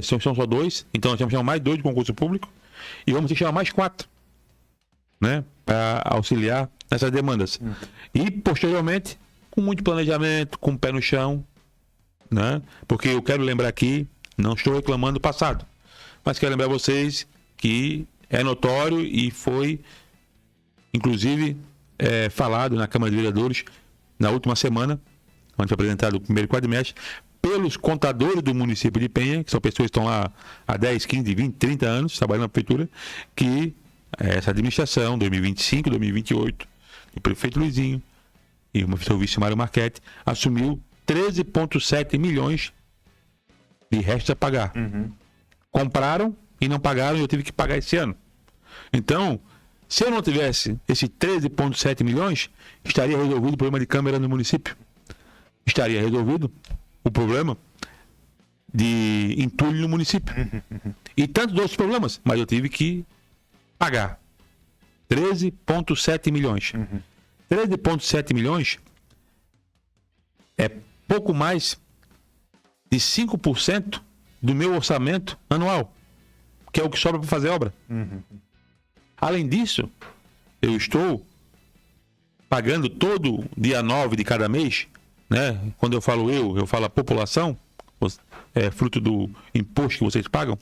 São só 2, então nós temos que chamar mais 2 de concurso público e vamos ter que chamar mais 4, né, para auxiliar nessas demandas. E posteriormente, com muito planejamento, com o pé no chão, né, porque eu quero lembrar aqui, não estou reclamando do passado, mas quero lembrar vocês que é notório e foi inclusive falado na Câmara de Vereadores na última semana, onde foi apresentado o primeiro quadrimestre, pelos contadores do município de Penha, que são pessoas que estão lá há 10, 15, 20, 30 anos trabalhando na prefeitura, que essa administração, 2025, 2028, o prefeito Luizinho e o seu vice Mário Marchetti, assumiu 13,7 milhões de restos a pagar. Compraram e não pagaram, e eu tive que pagar esse ano. Então, se eu não tivesse esse 13,7 milhões, estaria resolvido o problema de câmera no município. Estaria resolvido o problema de entulho no município. E tantos outros problemas, mas eu tive que pagar 13,7 milhões. 13,7 milhões é pouco mais de 5% do meu orçamento anual, que é o que sobra para fazer obra. Além disso, eu estou pagando todo dia 9 de cada mês, né? Quando eu falo eu falo a população, fruto do imposto que vocês pagam,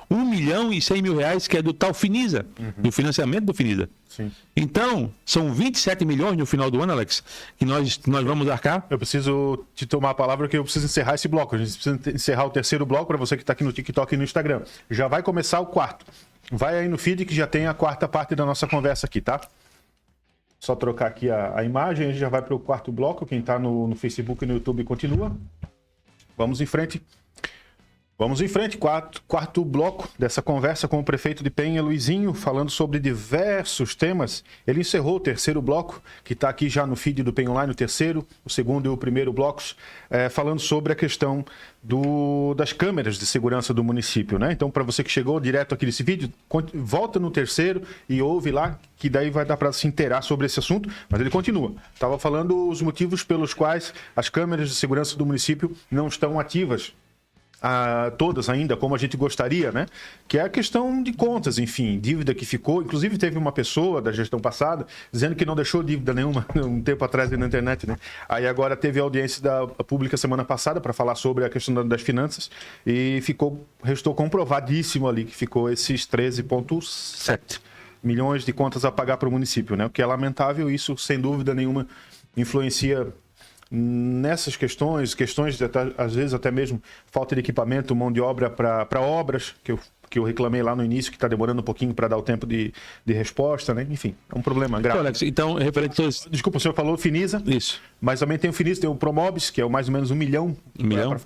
R$1.100.000, que é do tal Finisa, do financiamento do Finisa. Sim. Então, são 27 milhões no final do ano, Alex, que nós vamos arcar. Eu preciso te tomar a palavra, que eu preciso encerrar esse bloco. A gente precisa encerrar o terceiro bloco para você que está aqui no TikTok e no Instagram. Já vai começar o quarto. Vai aí no feed que já tem a quarta parte da nossa conversa aqui, tá? Só trocar aqui a imagem, a gente já vai para o quarto bloco. Quem está no Facebook e no YouTube continua. Vamos em frente. Vamos em frente, quarto bloco dessa conversa com o prefeito de Penha, Luizinho, falando sobre diversos temas. Ele encerrou o terceiro bloco, que está aqui já no feed do Penha Online, o terceiro, o segundo e o primeiro blocos, falando sobre a questão das câmeras de segurança do município, né? Então, para você que chegou direto aqui nesse vídeo, volta no terceiro e ouve lá, que daí vai dar para se inteirar sobre esse assunto, mas ele continua. Estava falando os motivos pelos quais as câmeras de segurança do município não estão ativas, todas ainda, como a gente gostaria, né? Que é a questão de contas, enfim, dívida que ficou. Inclusive, teve uma pessoa da gestão passada dizendo que não deixou dívida nenhuma um tempo atrás na internet, né? Aí agora teve a audiência pública semana passada para falar sobre a questão das finanças e restou comprovadíssimo ali que ficou esses 13,7 milhões de contas a pagar para o município, né? O que é lamentável, isso sem dúvida nenhuma influencia nessas questões de, às vezes até mesmo falta de equipamento, mão de obra para obras, que eu reclamei lá no início, que está demorando um pouquinho para dar o tempo de resposta, né? Enfim, é um problema grave. Alex, então, referente a... Desculpa, o senhor falou Finisa. Isso. Mas também tem o Finisa, tem o Promobis, que é mais ou menos 1 milhão.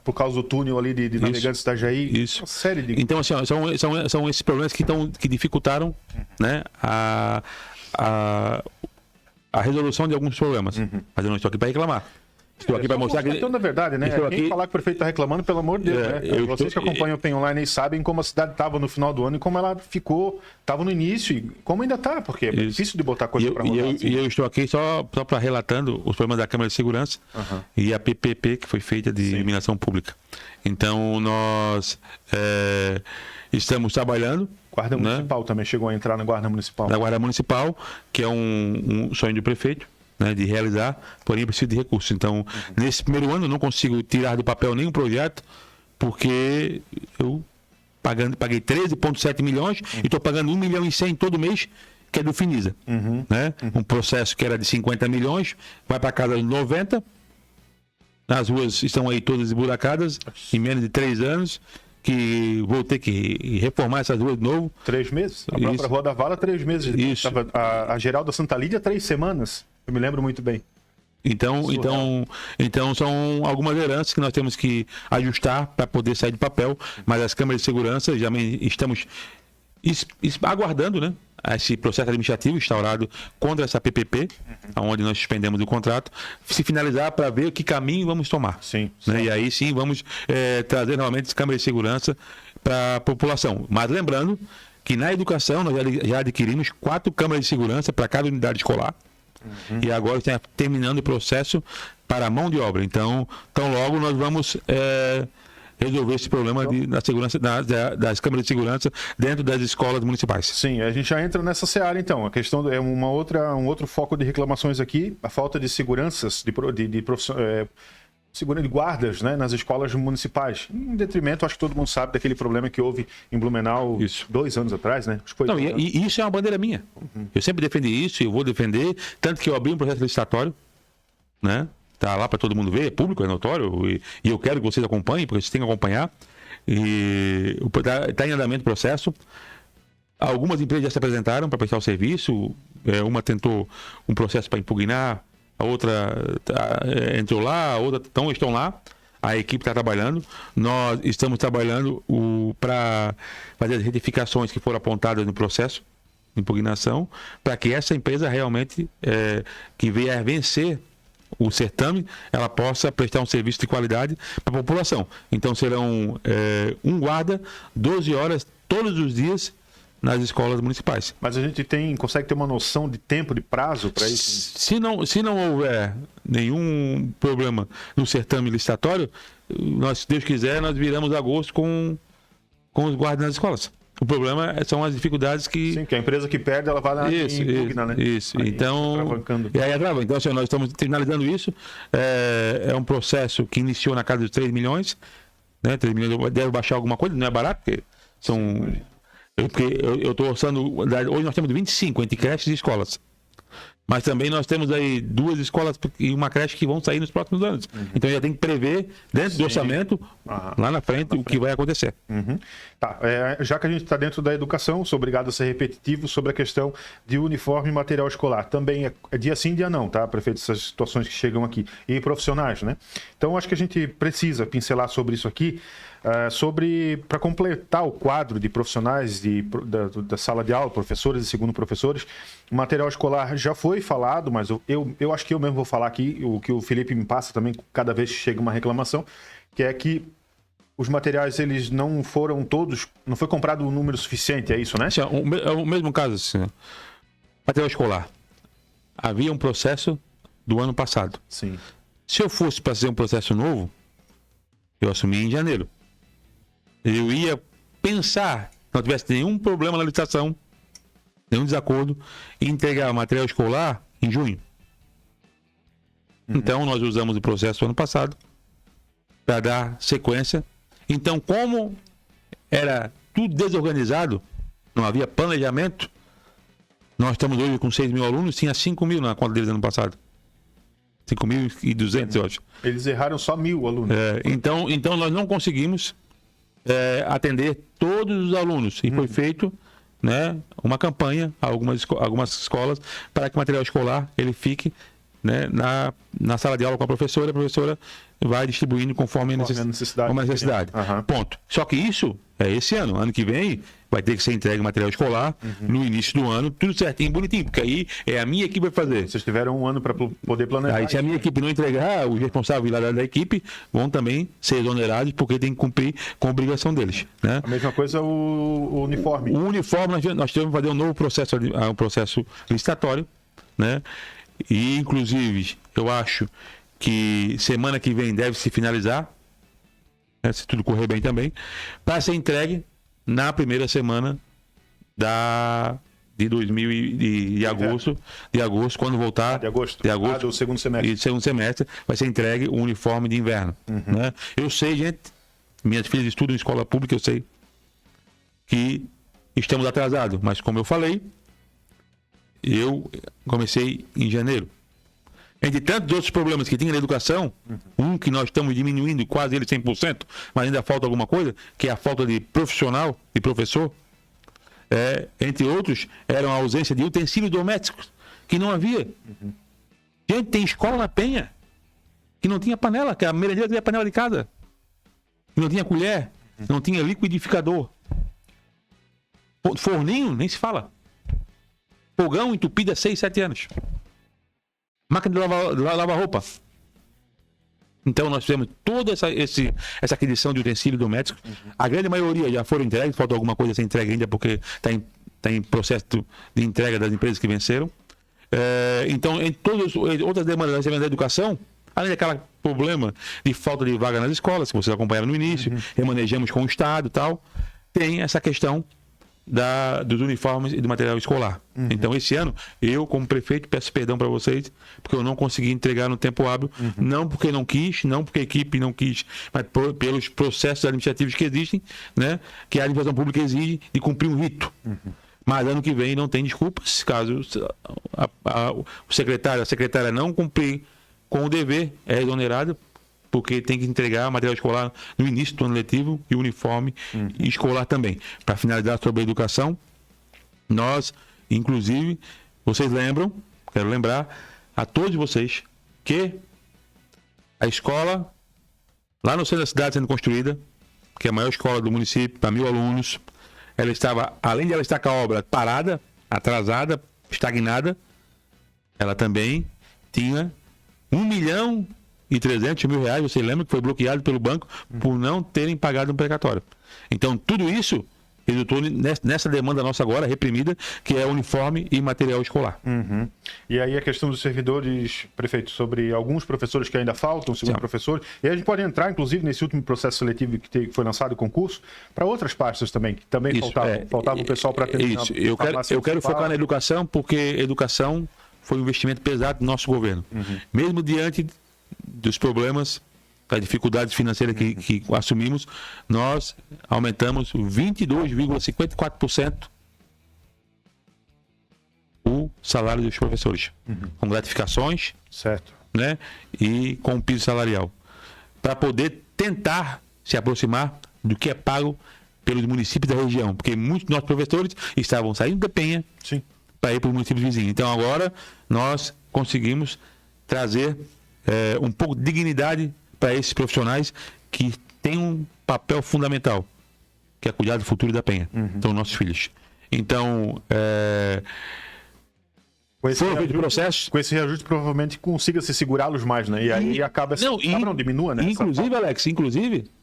Por causa do túnel ali de navegantes da Jair. Isso. Uma série de... Então, assim, são esses problemas que dificultaram, né, a resolução de alguns problemas. Mas eu não estou aqui para reclamar. Estou aqui para mostrar que... Então, na verdade, né? Quem falar que o prefeito está reclamando, pelo amor de Deus, né? Vocês que acompanham o Penha Online aí sabem como a cidade estava no final do ano e como ela estava no início e como ainda está, porque é difícil de botar coisa para rodar. E eu estou aqui só para relatando os problemas da Câmara de Segurança e a PPP que foi feita de iluminação pública. Então, nós estamos trabalhando. Guarda Municipal também chegou a entrar na Guarda Municipal. Na Guarda Municipal, que é um sonho do prefeito, né, de realizar, porém preciso de recursos. Então, nesse primeiro ano eu não consigo tirar do papel nenhum projeto, porque eu paguei 13,7 milhões e estou pagando 1 milhão e 100 todo mês, que é do Finisa. Né? Um processo que era de 50 milhões, vai para casa de 90, as ruas estão aí todas esburacadas, em menos de 3 anos, que vou ter que reformar essas ruas de novo. 3 meses? A própria Rua da Vala, 3 meses. Isso. A Geralda Santa Lídia, 3 semanas. Eu me lembro muito bem. Então são algumas heranças que nós temos que ajustar para poder sair de papel, mas as câmeras de segurança já estamos aguardando, né, esse processo administrativo instaurado contra essa PPP, onde nós suspendemos o contrato, se finalizar para ver que caminho vamos tomar. Sim. Né? E aí sim vamos trazer novamente as câmeras de segurança para a população. Mas lembrando que na educação nós já adquirimos 4 câmeras de segurança para cada unidade escolar. E agora está terminando o processo para a mão de obra. Então logo nós vamos resolver esse problema da segurança, das câmeras de segurança dentro das escolas municipais. Sim, a gente já entra nessa seara então. A questão é um outro foco de reclamações aqui, a falta de seguranças, de guardas, né, nas escolas municipais. Em detrimento, acho que todo mundo sabe daquele problema que houve em Blumenau 2 anos atrás, né? Acho que foi e isso é uma bandeira minha. Eu sempre defendi isso e eu vou defender, tanto que eu abri um processo licitatório, né? Tá lá para todo mundo ver, é público, é notório, e eu quero que vocês acompanhem, porque vocês têm que acompanhar. E está em andamento o processo. Algumas empresas já se apresentaram para prestar o serviço, uma tentou um processo para impugnar, a outra entrou lá, a outra estão lá. A equipe está trabalhando. Nós estamos trabalhando para fazer as retificações que foram apontadas no processo de impugnação, para que essa empresa realmente, que venha a vencer o certame, ela possa prestar um serviço de qualidade para a população. Então serão um guarda, 12 horas todos os dias nas escolas municipais. Mas a gente consegue ter uma noção de tempo, de prazo para isso? Se não houver nenhum problema no certame licitatório, se Deus quiser, nós viramos agosto com os guardas nas escolas. O problema são as dificuldades que... Sim, que a empresa que perde, ela vai lá e impugna, né? Isso, aí, então... E aí agrava. Então, assim, nós estamos finalizando isso. É um processo que iniciou na casa dos 3 milhões. Né? 3 milhões deve baixar alguma coisa, não é barato, porque são... Porque eu estou orçando... Hoje nós temos 25 entre creches e escolas. Mas também nós temos aí 2 escolas e uma creche que vão sair nos próximos anos. Então já tem que prever, dentro do orçamento, lá na frente, o que vai acontecer. Tá. Já que a gente está dentro da educação, sou obrigado a ser repetitivo sobre a questão de uniforme e material escolar. Também é dia sim, dia não, tá, prefeito? Essas situações que chegam aqui. E profissionais, né? Então, acho que a gente precisa pincelar sobre isso aqui, para completar o quadro de profissionais da sala de aula, professores e segundo professores. O material escolar já foi falado, mas eu acho que eu mesmo vou falar aqui, o que o Felipe me passa também cada vez que chega uma reclamação, que é que os materiais, eles não foram todos, não foi comprado um número suficiente, é isso, né? É o mesmo caso, assim, material escolar. Havia um processo do ano passado. Sim. Se eu fosse para fazer um processo novo, eu assumi em janeiro. Eu ia pensar, se não tivesse nenhum problema na licitação, nenhum desacordo, e entregar material escolar em junho. Então, nós usamos o processo do ano passado para dar sequência. Então, como era tudo desorganizado, não havia planejamento, nós estamos hoje com 6 mil alunos, tinha 5 mil na conta deles ano passado. 5.200, eu acho. Eles erraram só 1.000 alunos. Então, nós não conseguimos atender todos os alunos. E foi feito, né, uma campanha a algumas escolas para que o material escolar ele fique, né, na sala de aula com a professora vai distribuindo conforme a necessidade. Ponto. Só que isso é esse ano. Ano que vem vai ter que ser entregue material escolar no início do ano, tudo certinho, bonitinho, porque aí é a minha equipe vai fazer. Vocês tiveram um ano para poder planejar. Aí se a minha equipe não entregar, os responsáveis lá da equipe vão também ser exonerados porque tem que cumprir com a obrigação deles, né? A mesma coisa o uniforme. O uniforme nós tivemos que fazer um novo processo, um processo licitatório, né? E inclusive eu acho que semana que vem deve se finalizar, né, se tudo correr bem também, para ser entregue na primeira semana de agosto, quando voltar. De agosto. Do segundo semestre. E segundo semestre vai ser entregue o uniforme de inverno. Né? Eu sei, gente, minhas filhas estudam em escola pública, eu sei que estamos atrasados, mas como eu falei, eu comecei em janeiro. Entre tantos outros problemas que tinha na educação, um que nós estamos diminuindo quase ele 100%, mas ainda falta alguma coisa, que é a falta de profissional, de professor, entre outros, era a ausência de utensílios domésticos, que não havia. Gente, tem escola na Penha, que não tinha panela, que a merendeira tinha panela de casa, que não tinha colher, não tinha liquidificador. Forninho, nem se fala. Fogão entupido há 6, 7 anos. Máquina de lavar roupa. Então nós fizemos toda essa aquisição de utensílios domésticos. A grande maioria já foram entregues, falta alguma coisa a ser entregue ainda porque está em processo de entrega das empresas que venceram. Então, em todas as outras demandas da educação, além daquele problema de falta de vaga nas escolas, que vocês acompanharam no início, remanejamos com o Estado e tal, tem essa questão dos uniformes e do material escolar. Então, esse ano, eu, como prefeito, peço perdão para vocês, porque eu não consegui entregar no tempo hábil, não porque não quis, não porque a equipe não quis, mas pelos processos administrativos que existem, né, que a administração pública exige de cumprir um rito. Mas ano que vem não tem desculpas, caso o secretário, a secretária não cumprir com o dever, é exonerado, porque tem que entregar material escolar no início do ano letivo e uniforme escolar também. Para finalizar sobre a educação, nós, inclusive, vocês lembram, quero lembrar a todos vocês que a escola, lá no centro da cidade sendo construída, que é a maior escola do município, para 1.000 alunos, ela estava, além de ela estar com a obra parada, atrasada, estagnada, ela também tinha 1.300.000 reais, você lembra que foi bloqueado pelo banco por não terem pagado um precatório. Então, tudo isso resultou nessa demanda nossa agora, reprimida, que é uniforme e material escolar. E aí a questão dos servidores, prefeito, sobre alguns professores que ainda faltam, segundo professor, e aí a gente pode entrar, inclusive, nesse último processo seletivo que foi lançado o concurso, para outras pastas também, que também faltava o pessoal para atender. Isso, eu quero focar na educação, porque educação foi um investimento pesado do nosso governo. Mesmo diante dos problemas com as dificuldades financeiras que assumimos, nós aumentamos 22,54% o salário dos professores, com gratificações, certo, né, e com o piso salarial, para poder tentar se aproximar do que é pago pelos municípios da região, porque muitos dos nossos professores estavam saindo da Penha para ir para os municípios vizinhos. Então agora nós conseguimos trazer um pouco de dignidade para esses profissionais que têm um papel fundamental, que é cuidar do futuro da Penha, então nossos filhos. Então, com esse reajuste provavelmente consiga-se segurá-los mais, né? E aí acaba... Não diminua, né? Inclusive, Alex,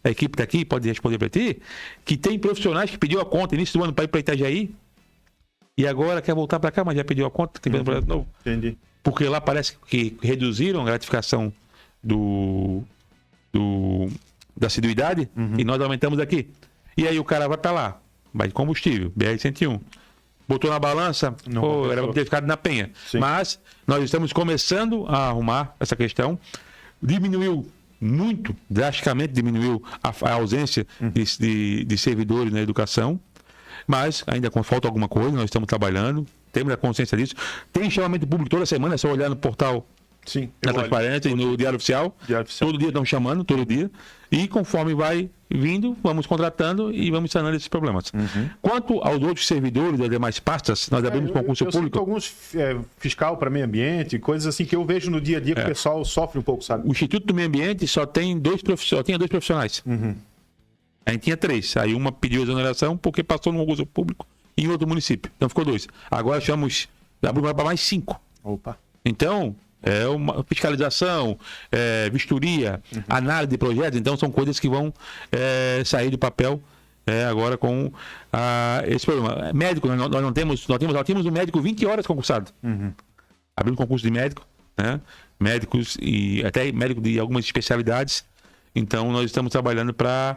a equipe daqui pode responder para ti, que tem profissionais que pediu a conta início do ano para ir para Itajaí, e agora quer voltar para cá, mas já pediu a conta, tem projeto novo. Entendi. Porque lá parece que reduziram a gratificação da assiduidade e nós aumentamos aqui. E aí o cara vai para lá, vai de combustível, BR-101. Botou na balança, era para ter ficado na Penha. Sim. Mas nós estamos começando a arrumar essa questão. Diminuiu muito, drasticamente diminuiu a ausência de servidores na educação. Mas ainda falta alguma coisa, nós estamos trabalhando, temos a consciência disso. Tem chamamento público toda semana, é só olhar no portal da Transparência e no Diário Oficial. Todo dia estão chamando, todo dia. E conforme vai vindo, vamos contratando e vamos sanando esses problemas. Quanto aos outros servidores das demais pastas, nós abrimos concurso público. Alguns fiscal para meio ambiente, coisas assim que eu vejo no dia a dia que o pessoal sofre um pouco, sabe? O Instituto do Meio Ambiente só tinha dois profissionais. A gente tinha 3. Aí uma pediu exoneração porque passou no concurso público em outro município. Então ficou 2. Agora abrimos para mais 5. Opa. Então, uma fiscalização, vistoria, análise de projetos. Então são coisas que vão sair do papel agora com esse problema. Médico, nós tínhamos um médico 20 horas concursado. Abrimos concurso de médico, né? Médicos e até médico de algumas especialidades. Então nós estamos trabalhando para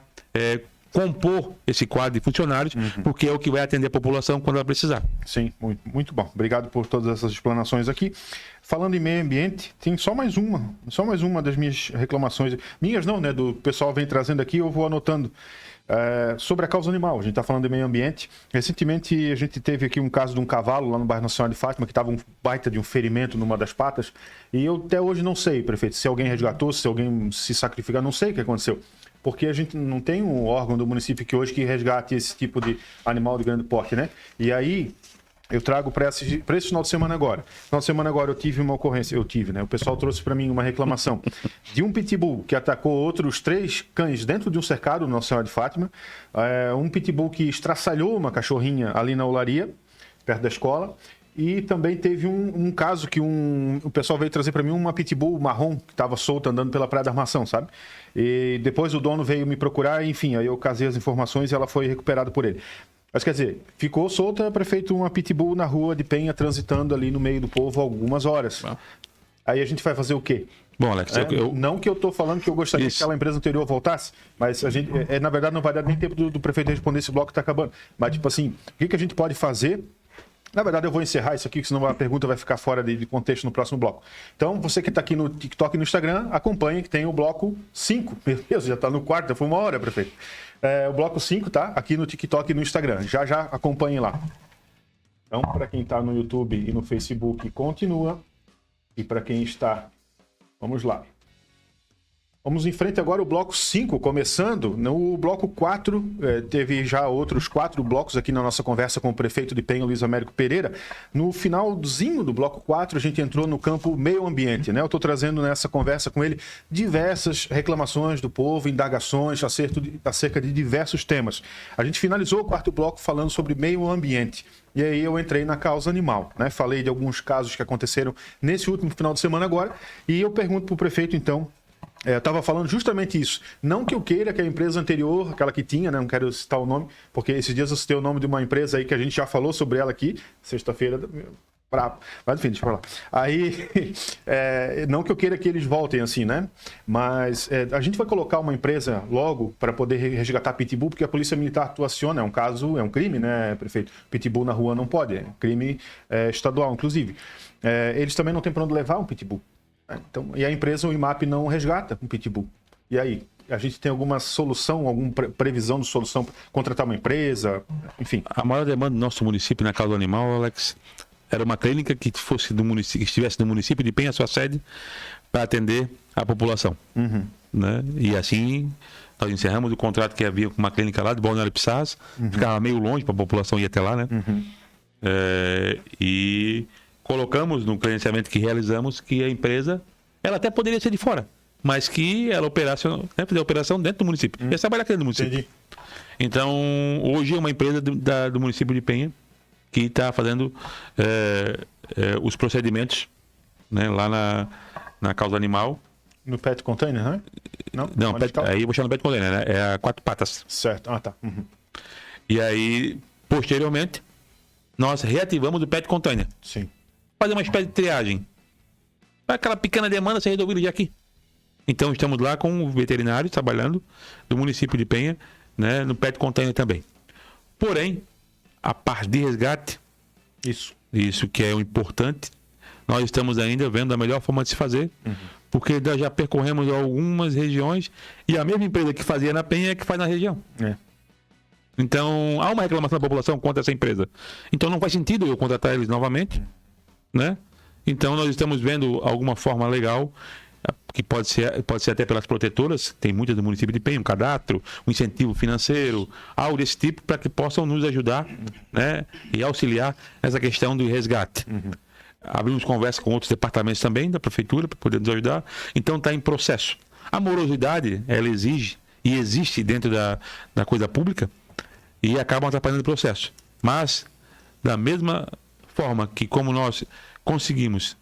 compor esse quadro de funcionários, porque é o que vai atender a população quando ela precisar. Sim, muito bom. Obrigado por todas essas explanações aqui. Falando em meio ambiente, tem só mais uma das minhas reclamações. Minhas não, né? Do pessoal vem trazendo aqui, eu vou anotando. Sobre a causa animal, a gente está falando de meio ambiente. Recentemente a gente teve aqui um caso de um cavalo lá no bairro Nacional de Fátima, que estava um baita de um ferimento numa das patas, e eu até hoje não sei, prefeito, se alguém resgatou, se alguém se sacrificou, não sei o que aconteceu. Porque a gente não tem um órgão do município que resgate esse tipo de animal de grande porte, né? E aí eu trago para esse final de semana agora. Final de semana agora eu tive uma ocorrência, né? O pessoal trouxe para mim uma reclamação de um pitbull que atacou outros 3 cães dentro de um cercado no Nossa Senhora de Fátima. Um pitbull que estraçalhou uma cachorrinha ali na olaria, perto da escola. E também teve um caso que o pessoal veio trazer para mim uma pitbull marrom que estava solta andando pela Praia da Armação, sabe? E depois o dono veio me procurar, enfim, aí eu casei as informações e ela foi recuperada por ele. Mas quer dizer, ficou solta, prefeito, uma pitbull na rua de Penha, transitando ali no meio do povo algumas horas. Aí a gente vai fazer o quê? Bom, Alex, não que eu estou falando que eu gostaria que aquela empresa anterior voltasse, mas a gente, na verdade não vai dar nem tempo do prefeito responder esse bloco que está acabando. Mas tipo assim, o que a gente pode fazer? Na verdade, eu vou encerrar isso aqui, senão a pergunta vai ficar fora de contexto no próximo bloco. Então, você que está aqui no TikTok e no Instagram, acompanhe que tem o bloco 5. Meu Deus, já está no quarto, já foi 1 hora, prefeito. O bloco 5 tá aqui no TikTok e no Instagram. Já acompanhem lá. Então, para quem está no YouTube e no Facebook, continua. E para quem está... Vamos lá. Vamos em frente agora o bloco 5, começando. No bloco 4, teve já outros 4 blocos aqui na nossa conversa com o prefeito de Penha, Luiz Américo Pereira. No finalzinho do bloco 4, a gente entrou no campo meio ambiente, né? Eu estou trazendo nessa conversa com ele diversas reclamações do povo, indagações acerca de diversos temas. A gente finalizou o 4º bloco falando sobre meio ambiente. E aí eu entrei na causa animal, né? Falei de alguns casos que aconteceram nesse último final de semana agora. E eu pergunto para o prefeito, então... eu estava falando justamente isso. Não que eu queira que a empresa anterior, aquela que tinha, né? Não quero citar o nome, porque esses dias eu citei o nome de uma empresa aí que a gente já falou sobre ela aqui, sexta-feira, brabo. Mas enfim, deixa eu falar. Aí, não que eu queira que eles voltem assim, né? Mas a gente vai colocar uma empresa logo para poder resgatar pitbull, porque a polícia militar atuaciona, é um crime, né, prefeito? Pitbull na rua não pode, é um crime estadual, inclusive. Eles também não têm para onde levar um pitbull. Então, e a empresa, o IMAP, não resgata um pitbull. E aí? A gente tem alguma solução, alguma previsão de solução? Contratar uma empresa? Enfim. A maior demanda do nosso município na causa do animal, Alex, era uma clínica que fosse do município, que estivesse no município de Penha, a sua sede, para atender a população. Né? E assim, nós encerramos o contrato que havia com uma clínica lá de Balneário Pissarras, ficava meio longe para a população ir até lá, né? E colocamos no credenciamento que realizamos que a empresa, ela até poderia ser de fora, mas que ela operasse, né, fazer a operação dentro do município. Ia trabalhar aqui dentro do município. Entendi. Então, hoje é uma empresa do município de Penha que está fazendo os procedimentos, né, lá na causa animal. No pet container, né? Não, aí eu vou chamar no pet container, né? É a 4 patas. Certo. Ah, tá. E aí, posteriormente, nós reativamos o pet container. Sim. Fazer uma espécie de triagem. Aquela pequena demanda ser resolvida já aqui. Então, estamos lá com veterinários trabalhando do município de Penha, né, no pet container também. Porém, a parte de resgate, isso que é o importante, nós estamos ainda vendo a melhor forma de se fazer, porque nós já percorremos algumas regiões e a mesma empresa que fazia na Penha é que faz na região. Então, há uma reclamação da população contra essa empresa. Então, não faz sentido eu contratar eles novamente, né? Então, nós estamos vendo alguma forma legal, que pode ser até pelas protetoras, tem muitas do município de Penha, um cadastro, um incentivo financeiro, algo desse tipo, para que possam nos ajudar, né, e auxiliar nessa questão do resgate. Abrimos conversa com outros departamentos também da prefeitura para poder nos ajudar. Então está em processo. A morosidade, ela exige e existe dentro da coisa pública e acabam atrapalhando o processo. Mas, da mesma forma que como nós conseguimos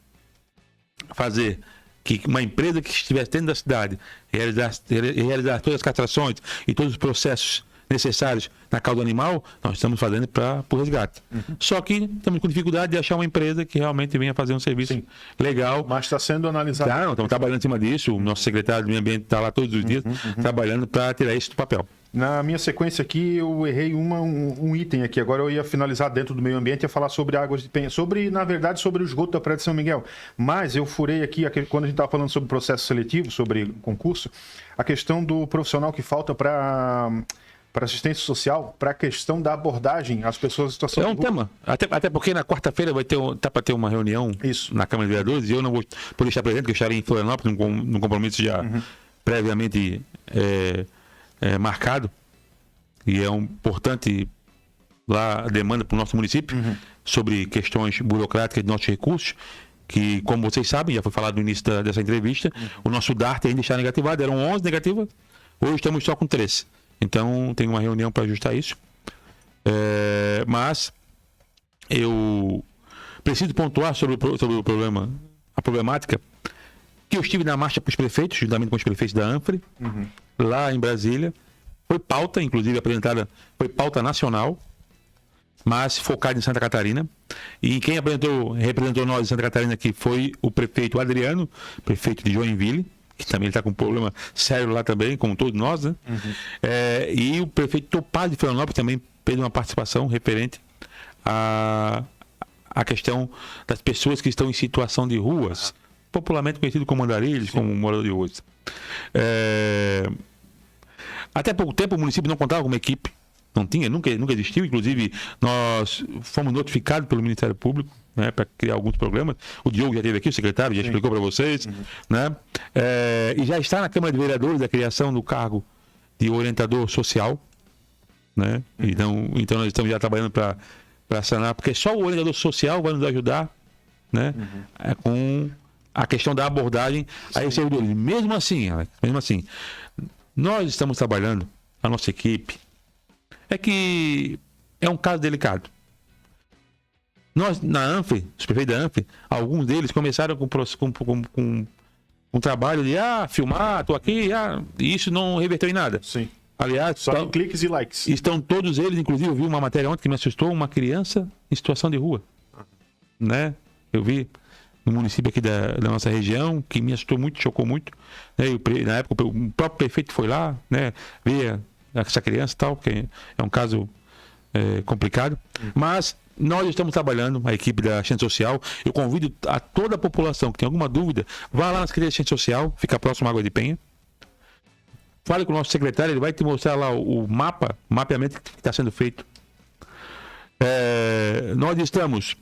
fazer que uma empresa que estivesse dentro da cidade realizar todas as castrações e todos os processos necessários na causa animal, nós estamos fazendo para o resgate. Só que estamos com dificuldade de achar uma empresa que realmente venha fazer um serviço legal. Mas está sendo analisado. Não, estamos trabalhando em cima disso. O nosso secretário do Meio Ambiente está lá todos os dias trabalhando para tirar isso do papel. Na minha sequência aqui, eu errei um item aqui. Agora eu ia finalizar dentro do meio ambiente e ia falar sobre águas de Penha. Na verdade, sobre o esgoto da Praia de São Miguel. Mas eu furei aqui, quando a gente estava falando sobre processo seletivo, sobre concurso, a questão do profissional que falta para assistência social, para a questão da abordagem às pessoas em situação de rua. É um tema. Até porque na quarta-feira tá para ter uma reunião na Câmara de Vereadores e eu não vou poder estar presente, porque eu estarei em Florianópolis, num compromisso já previamente marcado, e é um importante lá a demanda para o nosso município sobre questões burocráticas de nossos recursos, que, como vocês sabem, já foi falado no início dessa entrevista, o nosso DART ainda está negativado, eram 11 negativas, hoje estamos só com 3. Então tem uma reunião para ajustar isso, mas eu preciso pontuar sobre o problema, a problemática, que eu estive na marcha para os prefeitos, juntamente com os prefeitos da ANFRE, lá em Brasília. Foi pauta, inclusive apresentada, foi pauta nacional, mas focada em Santa Catarina. E quem representou nós em Santa Catarina aqui foi o prefeito Adriano, prefeito de Joinville, que também está com um problema sério lá também, como todos nós, né? E o prefeito Topaz de Florianópolis também fez uma participação referente à questão das pessoas que estão em situação de ruas, popularmente conhecido como andarilhos, como morador de ruas. Até pouco tempo o município não contava com uma equipe, não tinha, nunca existiu. Inclusive nós fomos notificados pelo Ministério Público, né, para criar alguns programas. O Diogo já esteve aqui, o secretário já explicou para vocês, né? E já está na Câmara de Vereadores a criação do cargo de orientador social, né? Então nós estamos já trabalhando para sanar, porque só o orientador social vai nos ajudar, né, com a questão da abordagem a esse servidor. Mesmo assim, nós estamos trabalhando, a nossa equipe, que é um caso delicado. Nós, na ANFRE, os prefeitos da ANFRE, alguns deles começaram com um trabalho de filmar, estou aqui, e isso não reverteu em nada. Sim. Aliás, só em cliques e likes. Estão todos eles, inclusive eu vi uma matéria ontem que me assustou, uma criança em situação de rua. Né? Eu vi no município aqui da nossa região, que me assustou muito, chocou muito. Né? Na época o próprio prefeito foi lá, né, ver essa criança e tal, porque é um caso complicado. Mas nós estamos trabalhando, a equipe da Assistência Social. Eu convido a toda a população que tem alguma dúvida, vá lá na Secretaria de Assistência Social, fica próximo à Água de Penha. fale com o nosso secretário, ele vai te mostrar lá o mapeamento que está sendo feito. Nós estamos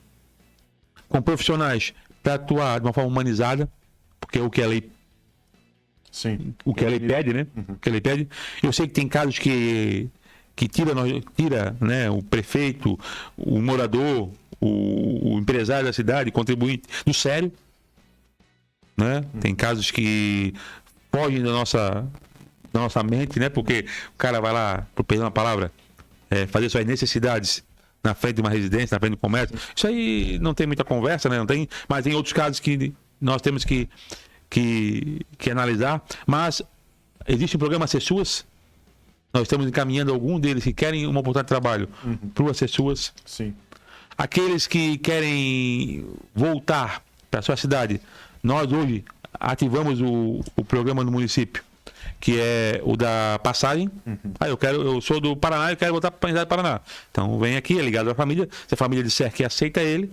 com profissionais para atuar de uma forma humanizada, porque é o que a lei, sim, o que a lei pede, né? O que a lei pede. Eu sei que tem casos que tira, né, o prefeito, o morador, o empresário da cidade, contribuinte do sério, né? Tem casos que fogem da nossa mente, né? Porque o cara vai lá, por perdão a palavra, fazer suas necessidades na frente de uma residência, na frente do comércio. Isso aí não tem muita conversa, né? Não tem, mas tem outros casos que nós temos que analisar. Mas existe um programa Acessuas. Nós estamos encaminhando algum deles que querem uma oportunidade de trabalho para o Acessuas. Sim. Aqueles que querem voltar para a sua cidade, nós hoje ativamos o programa no município, que é o da passagem. Eu sou do Paraná e quero voltar para a cidade do Paraná. Então vem aqui, é ligado à família. Se a família disser que aceita ele,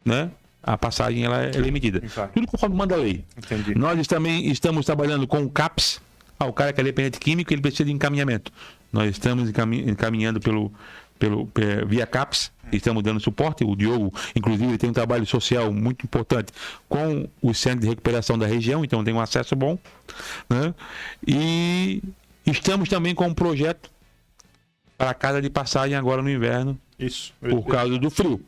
né, a passagem ela é emitida. Tudo conforme manda a lei. Entendi. Nós também estamos trabalhando com o CAPS. O cara que é dependente químico, ele precisa de encaminhamento. Nós estamos encaminhando via CAPS, estamos dando suporte. O Diogo, inclusive, ele tem um trabalho social muito importante com o centro de recuperação da região, então tem um acesso bom, né? E estamos também com um projeto para a casa de passagem agora no inverno, por causa do frio.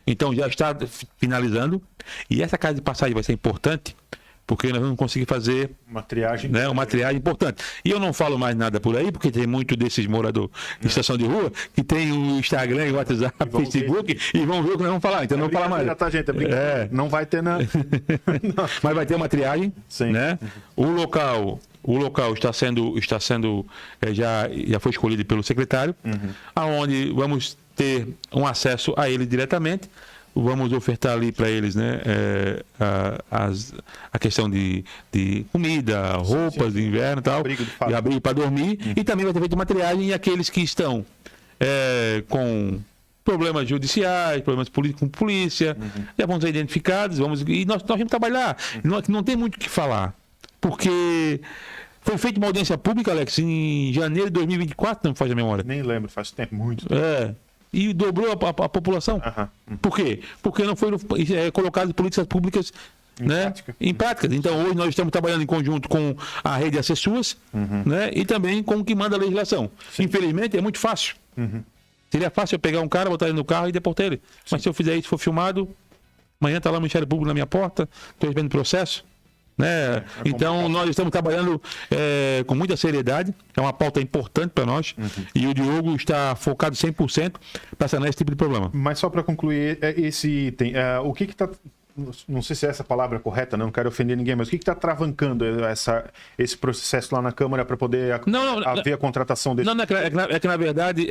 Então já está finalizando, e essa casa de passagem vai ser importante, porque nós vamos conseguir fazer uma triagem, né, uma triagem importante. E eu não falo mais nada por aí, porque tem muito desses moradores de estação de rua que tem o Instagram, o WhatsApp, o Facebook, e vão ver o que nós vamos falar. Então não vamos falar mais. Tá, gente, não vai ter nada. Mas vai ter uma triagem, né? O local está sendo já foi escolhido pelo secretário, aonde vamos ter um acesso a ele diretamente. Vamos ofertar ali para eles, né, a questão de comida, roupas de inverno e tal, e abrigo para dormir. E também vai ter feito uma triagem, e aqueles que estão com problemas judiciais, problemas políticos com polícia, já vão ser identificados, e nós vamos trabalhar. Não tem muito o que falar, porque foi feita uma audiência pública, Alex, em janeiro de 2024, não me faz a memória. Nem lembro, faz muito tempo. E dobrou a população. Por quê? Porque não foram colocadas políticas públicas em prática. Então, hoje nós estamos trabalhando em conjunto com a rede Acessuas, né, e também com o que manda a legislação. Infelizmente, é muito fácil. Seria fácil eu pegar um cara, botar ele no carro e deportar ele. Mas se eu fizer isso, for filmado, amanhã está lá o Ministério Público na minha porta, estou recebendo processo. Né? Então nós estamos trabalhando com muita seriedade, é uma pauta importante para nós, e o Diogo está focado 100% para sanar esse tipo de problema. Mas só para concluir esse item, o que está, não sei se é essa palavra correta, não quero ofender ninguém, mas o que está travancando esse processo lá na Câmara para poder haver a contratação desse? É que na verdade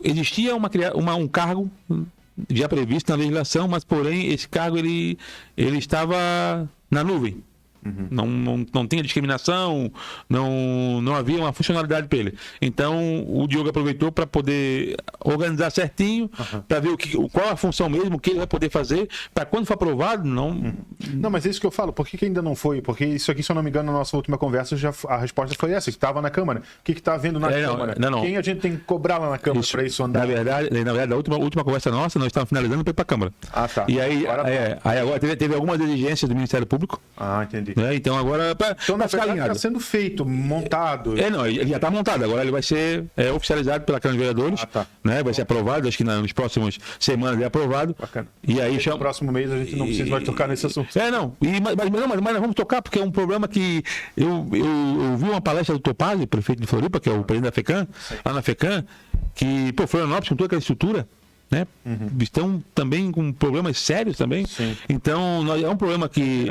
existia um cargo já previsto na legislação, mas porém esse cargo ele estava na nuvem. Não tinha discriminação, não havia uma funcionalidade para ele. Então o Diogo aproveitou para poder organizar certinho, para ver qual a função mesmo, o que ele vai poder fazer, para quando for aprovado, não, mas é isso que eu falo, por que ainda não foi? Porque isso aqui, se eu não me engano, na nossa última conversa, a resposta foi essa, que estava na Câmara. O que está havendo na Câmara? Quem a gente tem que cobrar lá na Câmara para isso andar? Na verdade, a última conversa nossa, nós estávamos finalizando para ir para a Câmara. Tá. E aí agora teve algumas exigências do Ministério Público. Entendi. Né? Então agora está sendo feito, montado. Ele já está montado, agora ele vai ser oficializado pela Câmara de Vereadores, né? Vai ser aprovado, acho que nas próximas semanas é aprovado. Bacana. E aí no próximo mês a gente não precisa mais tocar nesse assunto. Mas nós vamos tocar, porque é um problema que eu vi uma palestra do Topazzi, prefeito de Floripa, que é o presidente da FECAM, lá na FECAM, que Florianópolis, com toda aquela estrutura, né? Estão também com problemas sérios também. Então é um problema que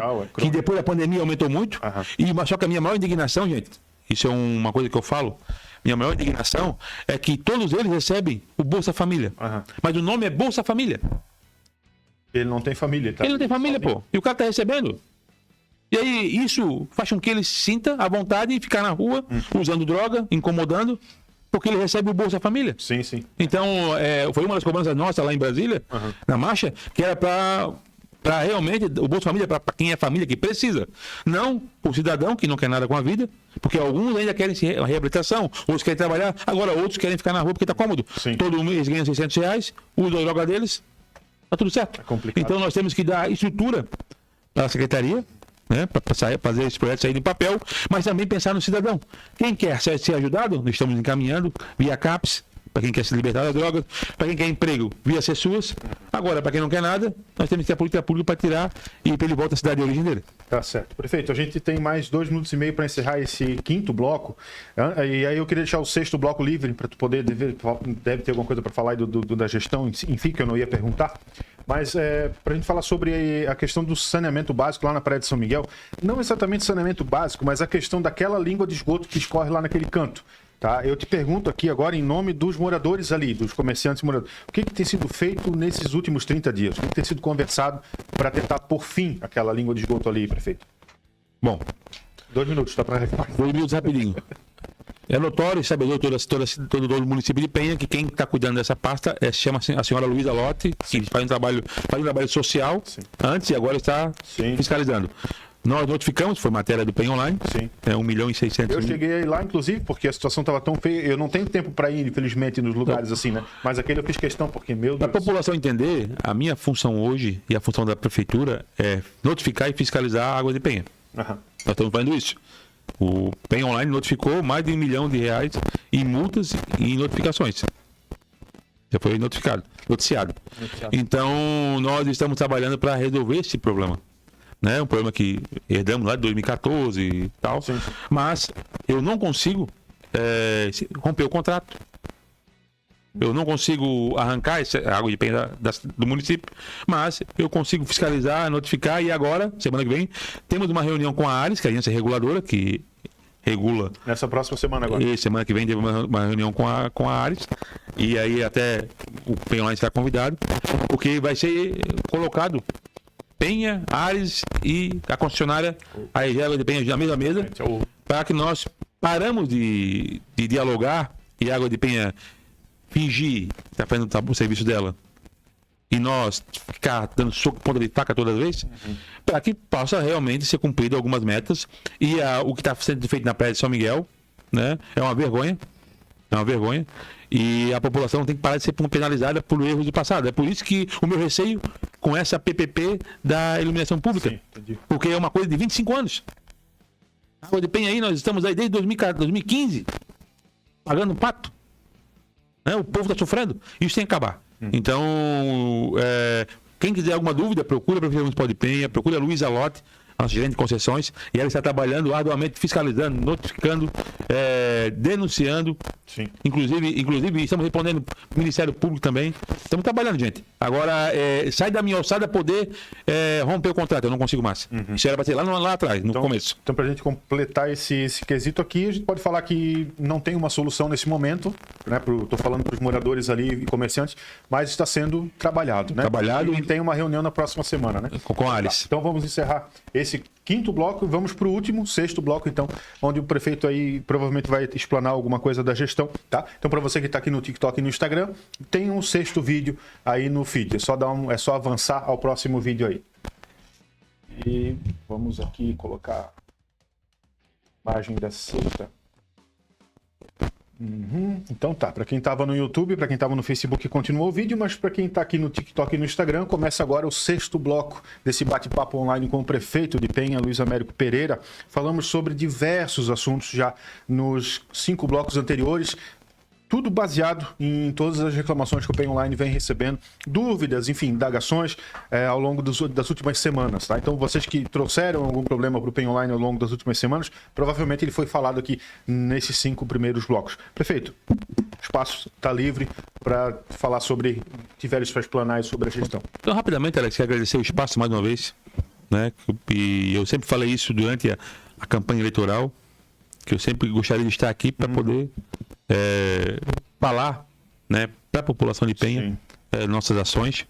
depois da pandemia aumentou muito. Só que a minha maior indignação, gente, isso é uma coisa que eu falo, minha maior indignação é que todos eles recebem o Bolsa Família, mas o nome é Bolsa Família. Ele não tem família, tá? Ele não tem família, pô, e o cara tá recebendo. E aí isso faz com que ele se sinta à vontade e ficar na rua usando droga, incomodando, porque ele recebe o Bolsa Família. Sim. Então, foi uma das cobranças nossas lá em Brasília, na marcha, que era para Para realmente, o Bolsa Família é para quem é família que precisa. Não o cidadão que não quer nada com a vida, porque alguns ainda querem reabilitação, outros querem trabalhar, agora outros querem ficar na rua porque está cômodo. Sim. Todo mês ganha R$600, usa a droga deles, está tudo certo. É complicado. Então nós temos que dar estrutura para a secretaria, né, para fazer esse projeto sair do papel, mas também pensar no cidadão. Quem quer ser ajudado, nós estamos encaminhando via CAPES, para quem quer se libertar da droga, para quem quer emprego, via CESUAS. Agora, para quem não quer nada, nós temos que ter a política pública para tirar e para ele voltar à cidade de origem dele. Tá certo. Prefeito, a gente tem mais 2 minutos e meio para encerrar esse 5º bloco. E aí eu queria deixar o 6º bloco livre para tu poder, deve ter alguma coisa para falar aí da gestão, enfim, que eu não ia perguntar. Mas para a gente falar sobre a questão do saneamento básico lá na Praia de São Miguel, não exatamente saneamento básico, mas a questão daquela língua de esgoto que escorre lá naquele canto. Tá? Eu te pergunto aqui agora em nome dos moradores ali, dos comerciantes moradores, o que tem sido feito nesses últimos 30 dias? O que tem sido conversado para tentar pôr fim àquela língua de esgoto ali, prefeito? Bom, 2 minutos, tá para responder. 2 minutos rapidinho. É notório e sabedor todo o município de Penha que quem está cuidando dessa pasta chama-se a senhora Luísa Lotti, que faz um trabalho social. Sim. Antes e agora está fiscalizando. Nós notificamos, foi matéria do Penha Online. Sim. 1.600.000. Eu cheguei lá, inclusive, porque a situação estava tão feia. Eu não tenho tempo para ir, infelizmente, nos lugares assim, né? Mas aquele eu fiz questão, porque, meu Deus... Para a população entender, a minha função hoje e a função da prefeitura é notificar e fiscalizar a água de Penha. Nós estamos fazendo isso. O Penha Online notificou mais de R$1 milhão em multas e em notificações. Já foi noticiado. Então, nós estamos trabalhando para resolver esse problema. Né? Um problema que herdamos lá de 2014 e tal. Sim. Mas eu não consigo romper o contrato. Eu não consigo arrancar essa água de Penha do município, mas eu consigo fiscalizar, notificar, e agora, semana que vem, temos uma reunião com a Ares, que é a agência reguladora, que regula... Nessa próxima semana agora. E semana que vem teve uma reunião com a Ares, e aí até o Penha Online está convidado, porque vai ser colocado Penha, Ares e a concessionária, a Egela de Penha, na mesma mesa, para que nós paramos de dialogar e a água de Penha fingir que está fazendo o serviço dela e nós ficar dando soco ponta de faca toda vez, para que possa realmente ser cumprido algumas metas. E o que está sendo feito na Praia de São Miguel, né, é uma vergonha. E a população tem que parar de ser penalizada por erros do passado. É por isso que o meu receio com essa PPP da iluminação pública. Sim, porque é uma coisa de 25 anos. A água de Penha aí, nós estamos aí desde 2015 pagando um pato. Né? O povo está sofrendo. Isso tem que acabar. Então, quem quiser alguma dúvida, procura a Prefeitura Municipal de Penha, procura a Luísa Lotti, nossa gerente de concessões, e ela está trabalhando arduamente, fiscalizando, notificando, denunciando. Sim. Inclusive, estamos respondendo o Ministério Público também. Estamos trabalhando, gente. Agora, sai da minha alçada poder romper o contrato. Eu não consigo mais. Isso era para ser lá atrás, no começo. Então, para a gente completar esse quesito aqui, a gente pode falar que não tem uma solução nesse momento, né? Estou falando para os moradores ali e comerciantes, mas está sendo trabalhado, né? E tem uma reunião na próxima semana, né? Com a Ares. Então, vamos encerrar esse 5º bloco e vamos para o último, 6º bloco, então, onde o prefeito aí provavelmente vai explanar alguma coisa da gestão, tá? Então, para você que está aqui no TikTok e no Instagram, tem um 6º vídeo aí no feed. É só avançar ao próximo vídeo aí. E vamos aqui colocar a imagem da 6ª. Então tá, para quem estava no YouTube, para quem estava no Facebook, continuou o vídeo, mas para quem está aqui no TikTok e no Instagram, começa agora o 6º bloco desse bate-papo online com o prefeito de Penha, Luiz Américo Pereira. Falamos sobre diversos assuntos já nos 5 blocos anteriores, tudo baseado em todas as reclamações que o Penha Online vem recebendo, dúvidas, enfim, indagações ao longo das últimas semanas, tá? Então, vocês que trouxeram algum problema para o Penha Online ao longo das últimas semanas, provavelmente ele foi falado aqui nesses 5 primeiros blocos. Prefeito, o espaço está livre para falar sobre, tiveres para explanar sobre a gestão. Então, rapidamente, Alex, quero agradecer o espaço mais uma vez, né? E eu sempre falei isso durante a campanha eleitoral, que eu sempre gostaria de estar aqui para poder falar, né, para a população de Penha, nossas ações.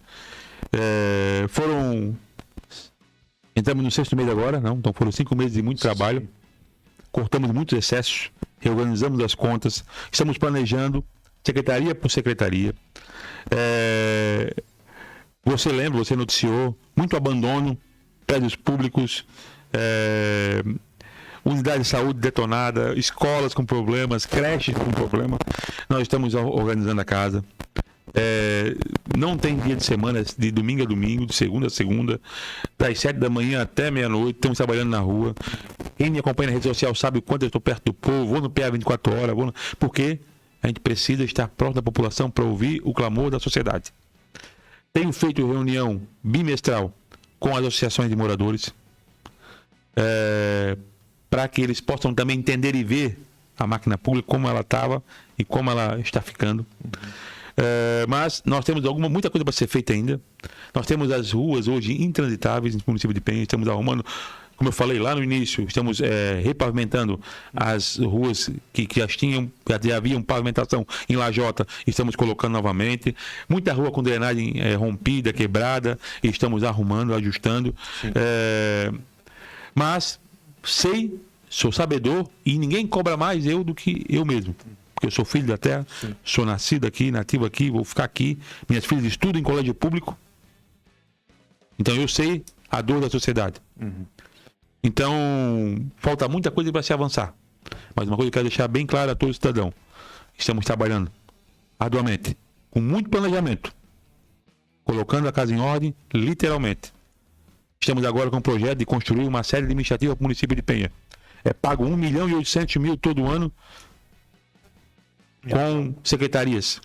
Entramos no 6º mês agora, não? Então foram 5 meses de muito trabalho, cortamos muitos excessos, reorganizamos as contas, estamos planejando secretaria por secretaria. Você lembra, você noticiou, muito abandono, prédios públicos, unidade de saúde detonada, escolas com problemas, creches com problema. Nós estamos organizando a casa. Não tem dia de semana, de domingo a domingo, de segunda a segunda, das 7 da manhã até meia-noite, estamos trabalhando na rua. Quem me acompanha na rede social sabe o quanto eu estou perto do povo, vou no PA 24 horas, porque a gente precisa estar próximo da população para ouvir o clamor da sociedade. Tenho feito reunião bimestral com as associações de moradores, para que eles possam também entender e ver a máquina pública, como ela estava e como ela está ficando. Mas nós temos muita coisa para ser feita ainda. Nós temos as ruas hoje intransitáveis no município de Penha, estamos arrumando, como eu falei lá no início, estamos repavimentando as ruas que já haviam pavimentação em Lajota, estamos colocando novamente. Muita rua com drenagem rompida, quebrada, e estamos arrumando, ajustando. Mas sou sabedor, e ninguém cobra mais eu do que eu mesmo. Porque eu sou filho da terra, sou nascido aqui, nativo aqui, vou ficar aqui. Minhas filhas estudam em colégio público. Então eu sei a dor da sociedade. Então, falta muita coisa para se avançar. Mas uma coisa que eu quero deixar bem clara a todo cidadão. Estamos trabalhando arduamente, com muito planejamento, colocando a casa em ordem, literalmente. Estamos agora com o projeto de construir uma sede administrativa para o município de Penha. Pago 1.800.000 todo ano, com secretarias,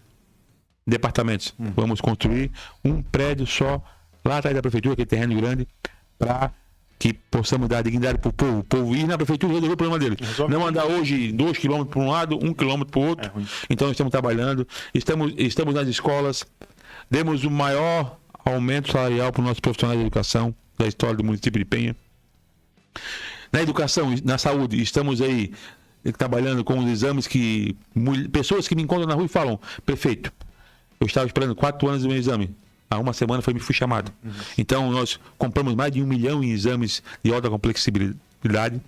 departamentos. Vamos construir um prédio só lá atrás da prefeitura, aquele terreno grande, para que possamos dar dignidade para o povo. O povo ir na prefeitura e resolver o problema dele. Não andar hoje 2 quilômetros para um lado, 1 quilômetro para o outro. Então estamos trabalhando, estamos nas escolas, demos o maior aumento salarial para os nossos profissionais de educação da história do município de Penha. Na educação, na saúde, estamos aí trabalhando com os exames que pessoas que me encontram na rua e falam: prefeito, eu estava esperando 4 anos do meu exame, há uma semana fui chamado. Então nós compramos mais de 1 milhão em exames de alta complexibilidade.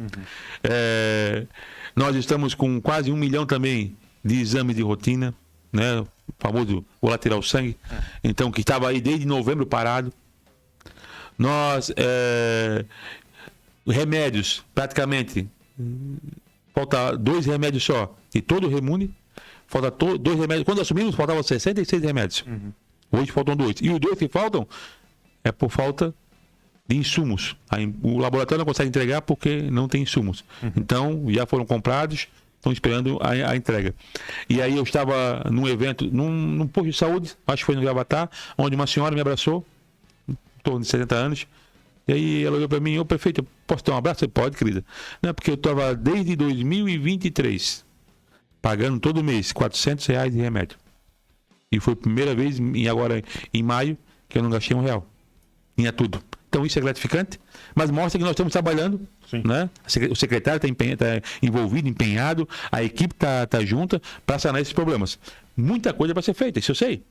Nós estamos com quase 1 milhão também de exames de rotina, né? O famoso vou lá tirar o sangue, então, que estava aí desde novembro parado. Nós remédios, praticamente falta 2 remédios só, e todo o Remune, falta 2 remédios. Quando assumimos, faltavam 66 remédios. Hoje faltam 2. E os 2 que faltam é por falta de insumos. O laboratório não consegue entregar porque não tem insumos. Então, já foram comprados, estão esperando a entrega. E aí eu estava num evento, num posto de saúde, acho que foi no Gravatar, onde uma senhora me abraçou, em torno de 70 anos, e aí ela olhou para mim: ô prefeito, posso ter um abraço? Você pode, querida. Não, porque eu estava desde 2023 pagando todo mês R$400 de remédio. E foi a primeira vez, agora em maio, que eu não gastei R$1. Tinha tudo. Então isso é gratificante, mas mostra que nós estamos trabalhando, né? O secretário está envolvido, empenhado, a equipe está junta para sanar esses problemas. Muita coisa para ser feita, isso eu sei.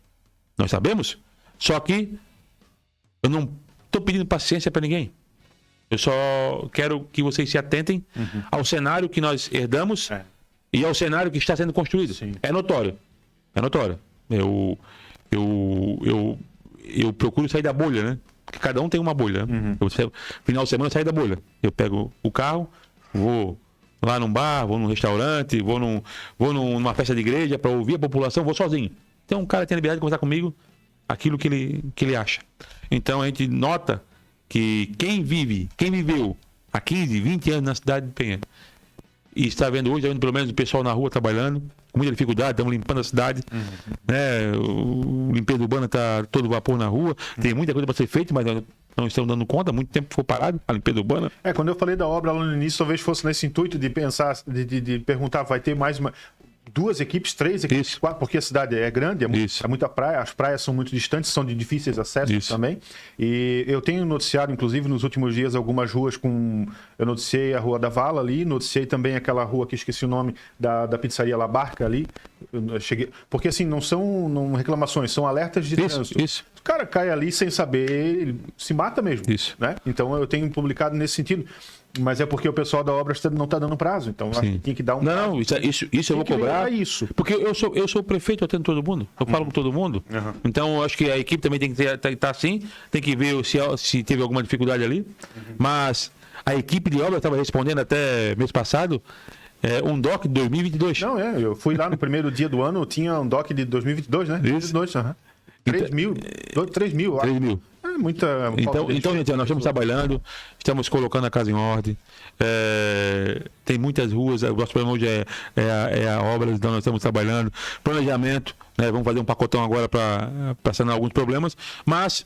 Nós sabemos. Só que eu não estou pedindo paciência para ninguém. Eu só quero que vocês se atentem ao cenário que nós herdamos e ao cenário que está sendo construído. É notório. É notório. Eu procuro sair da bolha, né? Porque cada um tem uma bolha. Final de semana eu saio da bolha. Eu pego o carro, vou lá num bar, vou num restaurante, vou numa festa de igreja para ouvir a população, vou sozinho. Então um cara tem a liberdade de conversar comigo aquilo que ele acha. Então a gente nota que quem viveu há 15, 20 anos na cidade de Penha e está vendo hoje, pelo menos o pessoal na rua trabalhando, com muita dificuldade, estamos limpando a cidade, né? O limpeza urbana está todo vapor na rua, tem muita coisa para ser feita, mas nós não estamos dando conta, muito tempo foi parado a limpeza urbana. Quando eu falei da obra lá no início, talvez fosse nesse intuito de pensar, de perguntar, vai ter mais 2 equipes, 3 equipes, 4, porque a cidade é grande, é muita praia, as praias são muito distantes, são de difíceis acessos também. E eu tenho noticiado, inclusive, nos últimos dias, algumas ruas eu noticiei a Rua da Vala ali, noticiei também aquela rua que esqueci o nome, da pizzaria La Barca ali. Eu cheguei, porque assim, não são reclamações, são alertas de trânsito. O cara cai ali sem saber, ele se mata mesmo. Né? Então eu tenho publicado nesse sentido. mas é porque o pessoal da obra não está dando prazo. Então, acho que tinha que dar um prazo. Não, isso eu vou cobrar. Isso. Porque eu sou o prefeito, eu atendo todo mundo. Eu falo com todo mundo. Então, acho que a equipe também tem que estar assim. Tem que ver se teve alguma dificuldade ali. Mas a equipe de obra estava respondendo até mês passado. Um DOC de 2022. Não, eu fui lá no primeiro dia do ano, tinha um DOC de 2022, né? Isso. 2022, 3 mil. 3 mil. 3 mil. Muita. Então, gente, nós estamos trabalhando, estamos colocando a casa em ordem. Tem muitas ruas, o nosso problema hoje é a obra, então nós estamos trabalhando. Planejamento, né? Vamos fazer um pacotão agora para sanar alguns problemas, mas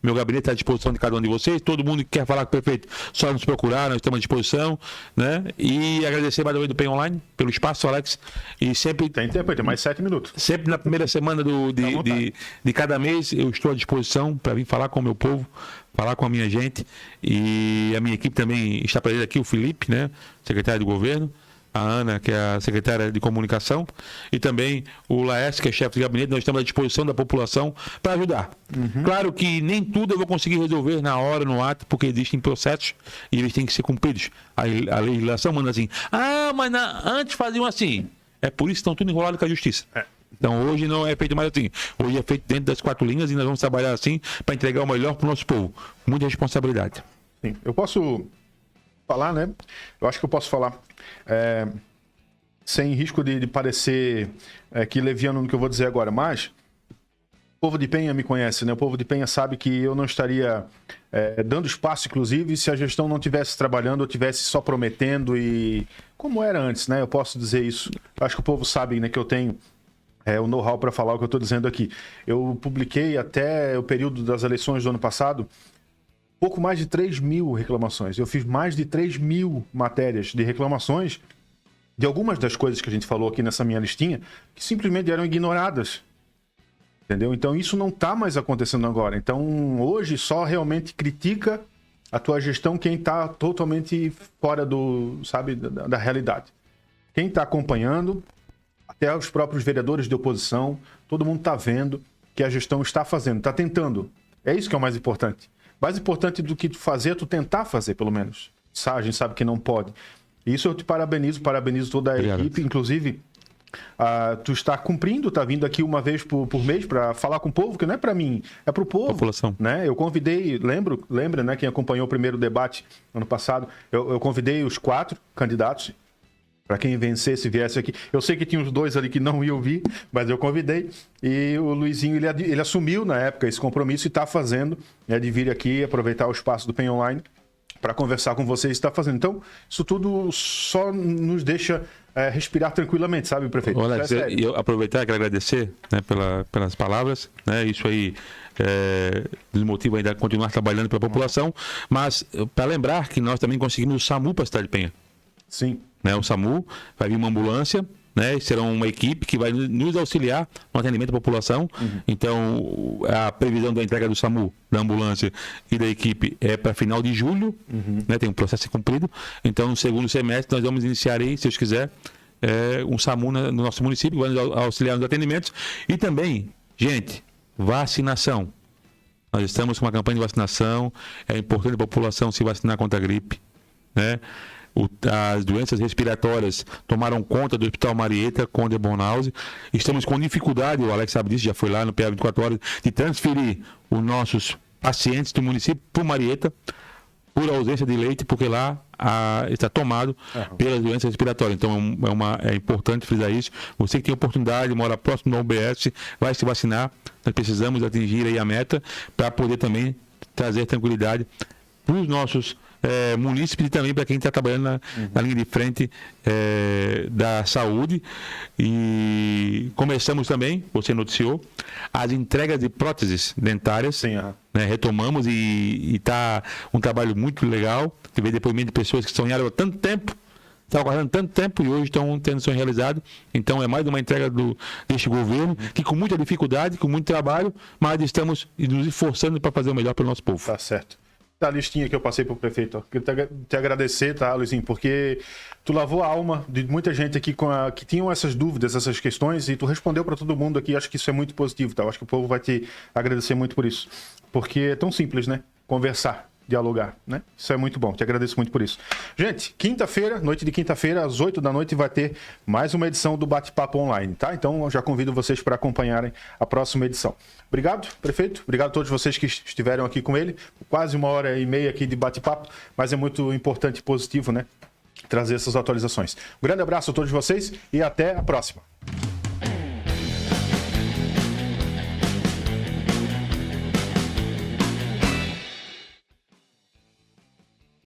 meu gabinete está à disposição de cada um de vocês. Todo mundo que quer falar com o prefeito, só nos procurar, nós estamos à disposição, né? E agradecer mais uma vez do PEN Online pelo espaço, Alex. E sempre. Tem tempo, tem mais 7 minutos. Sempre na primeira semana de cada mês, eu estou à disposição para vir falar com o meu povo, falar com a minha gente. E a minha equipe também está presente aqui, o Felipe, né? Secretário de Governo. A Ana, que é a secretária de comunicação, e também o Laércio, que é chefe de gabinete. Nós estamos à disposição da população para ajudar. Claro que nem tudo eu vou conseguir resolver na hora, no ato, porque existem processos e eles têm que ser cumpridos. A legislação manda assim, mas antes faziam assim. É por isso que estão tudo enrolado com a justiça. Então hoje não é feito mais assim. Hoje é feito dentro das 4 linhas e nós vamos trabalhar assim para entregar o melhor para o nosso povo. Muita responsabilidade. Sim, eu posso falar, né? Eu acho que eu posso falar sem risco de parecer que leviano no que eu vou dizer agora, mas o povo de Penha me conhece, né? O povo de Penha sabe que eu não estaria dando espaço, inclusive, se a gestão não estivesse trabalhando ou estivesse só prometendo e como era antes, né? Eu posso dizer isso. Eu acho que o povo sabe, né, que eu tenho o know-how para falar o que eu estou dizendo aqui. Eu publiquei até o período das eleições do ano passado pouco mais de 3 mil reclamações. Eu fiz mais de 3 mil matérias de reclamações de algumas das coisas que a gente falou aqui nessa minha listinha, que simplesmente eram ignoradas. Entendeu? Então isso não está mais acontecendo agora. Então hoje só realmente critica a tua gestão quem está totalmente fora da realidade. Quem está acompanhando, até os próprios vereadores de oposição, todo mundo está vendo que a gestão está fazendo, está tentando. É isso que é o mais importante. Mais importante do que tu fazer é tu tentar fazer, pelo menos. A gente sabe que não pode. Isso eu te parabenizo toda a equipe. Inclusive, tu está cumprindo, está vindo aqui uma vez por mês para falar com o povo, que não é para mim, é para o povo. População. Né? Eu convidei, lembra, né, quem acompanhou o primeiro debate ano passado, eu convidei os 4 candidatos, para quem vencesse, viesse aqui. Eu sei que tinha uns 2 ali que não iam vir, mas eu convidei. E o Luizinho, ele assumiu na época esse compromisso e está fazendo, né, de vir aqui, aproveitar o espaço do PEN Online para conversar com vocês e está fazendo. Então, isso tudo só nos deixa respirar tranquilamente, sabe, prefeito? Olha, eu aproveitar e agradecer, né, pelas palavras, né, isso aí nos motiva ainda a continuar trabalhando para a população, mas para lembrar que nós também conseguimos o SAMU para a cidade de Penha. Sim. Né, o SAMU, vai vir uma ambulância, né, será uma equipe que vai nos auxiliar no atendimento da população. Então, a previsão da entrega do SAMU, da ambulância e da equipe é para final de julho, né, tem um processo cumprido. Então, no segundo semestre, nós vamos iniciar aí, se Deus quiser, um SAMU no nosso município, que vai nos auxiliar nos atendimentos. E também, gente, vacinação. Nós estamos com uma campanha de vacinação, é importante a população se vacinar contra a gripe, né? As doenças respiratórias tomaram conta do Hospital Marieta com Debonause. Estamos com dificuldade, o Alex sabe disso, já foi lá no PA 24 horas, de transferir os nossos pacientes do município para o Marieta, por ausência de leite, porque lá está tomado pelas doenças respiratórias. Então é importante frisar isso. Você que tem oportunidade, mora próximo da UBS, vai se vacinar. Nós precisamos atingir aí a meta para poder também trazer tranquilidade para os nossos munícipes e também para quem está trabalhando na linha de frente da saúde. E começamos também, você noticiou, as entregas de próteses dentárias. Sim, né, retomamos e está um trabalho muito legal. Tive depoimento de pessoas que sonharam há tanto tempo, estavam aguardando tanto tempo e hoje estão tendo sonho realizado. Então é mais uma entrega deste governo, que com muita dificuldade, com muito trabalho, mas estamos nos esforçando para fazer o melhor pelo nosso povo. Tá certo. Da listinha que eu passei para o prefeito, queria te agradecer, tá, Luizinho, porque tu lavou a alma de muita gente aqui que tinham essas dúvidas, essas questões, e tu respondeu para todo mundo aqui. Acho que isso é muito positivo, tá? Acho que o povo vai te agradecer muito por isso, porque é tão simples, né? Conversar. dialogar, né? Isso é muito bom, te agradeço muito por isso. Gente, quinta-feira, noite de quinta-feira, às 8 da noite, vai ter mais uma edição do Bate-Papo Online, tá? Então, eu já convido vocês para acompanharem a próxima edição. Obrigado, prefeito. Obrigado a todos vocês que estiveram aqui com ele. Quase 1h30 aqui de bate-papo, mas é muito importante e positivo, né? Trazer essas atualizações. Um grande abraço a todos vocês e até a próxima.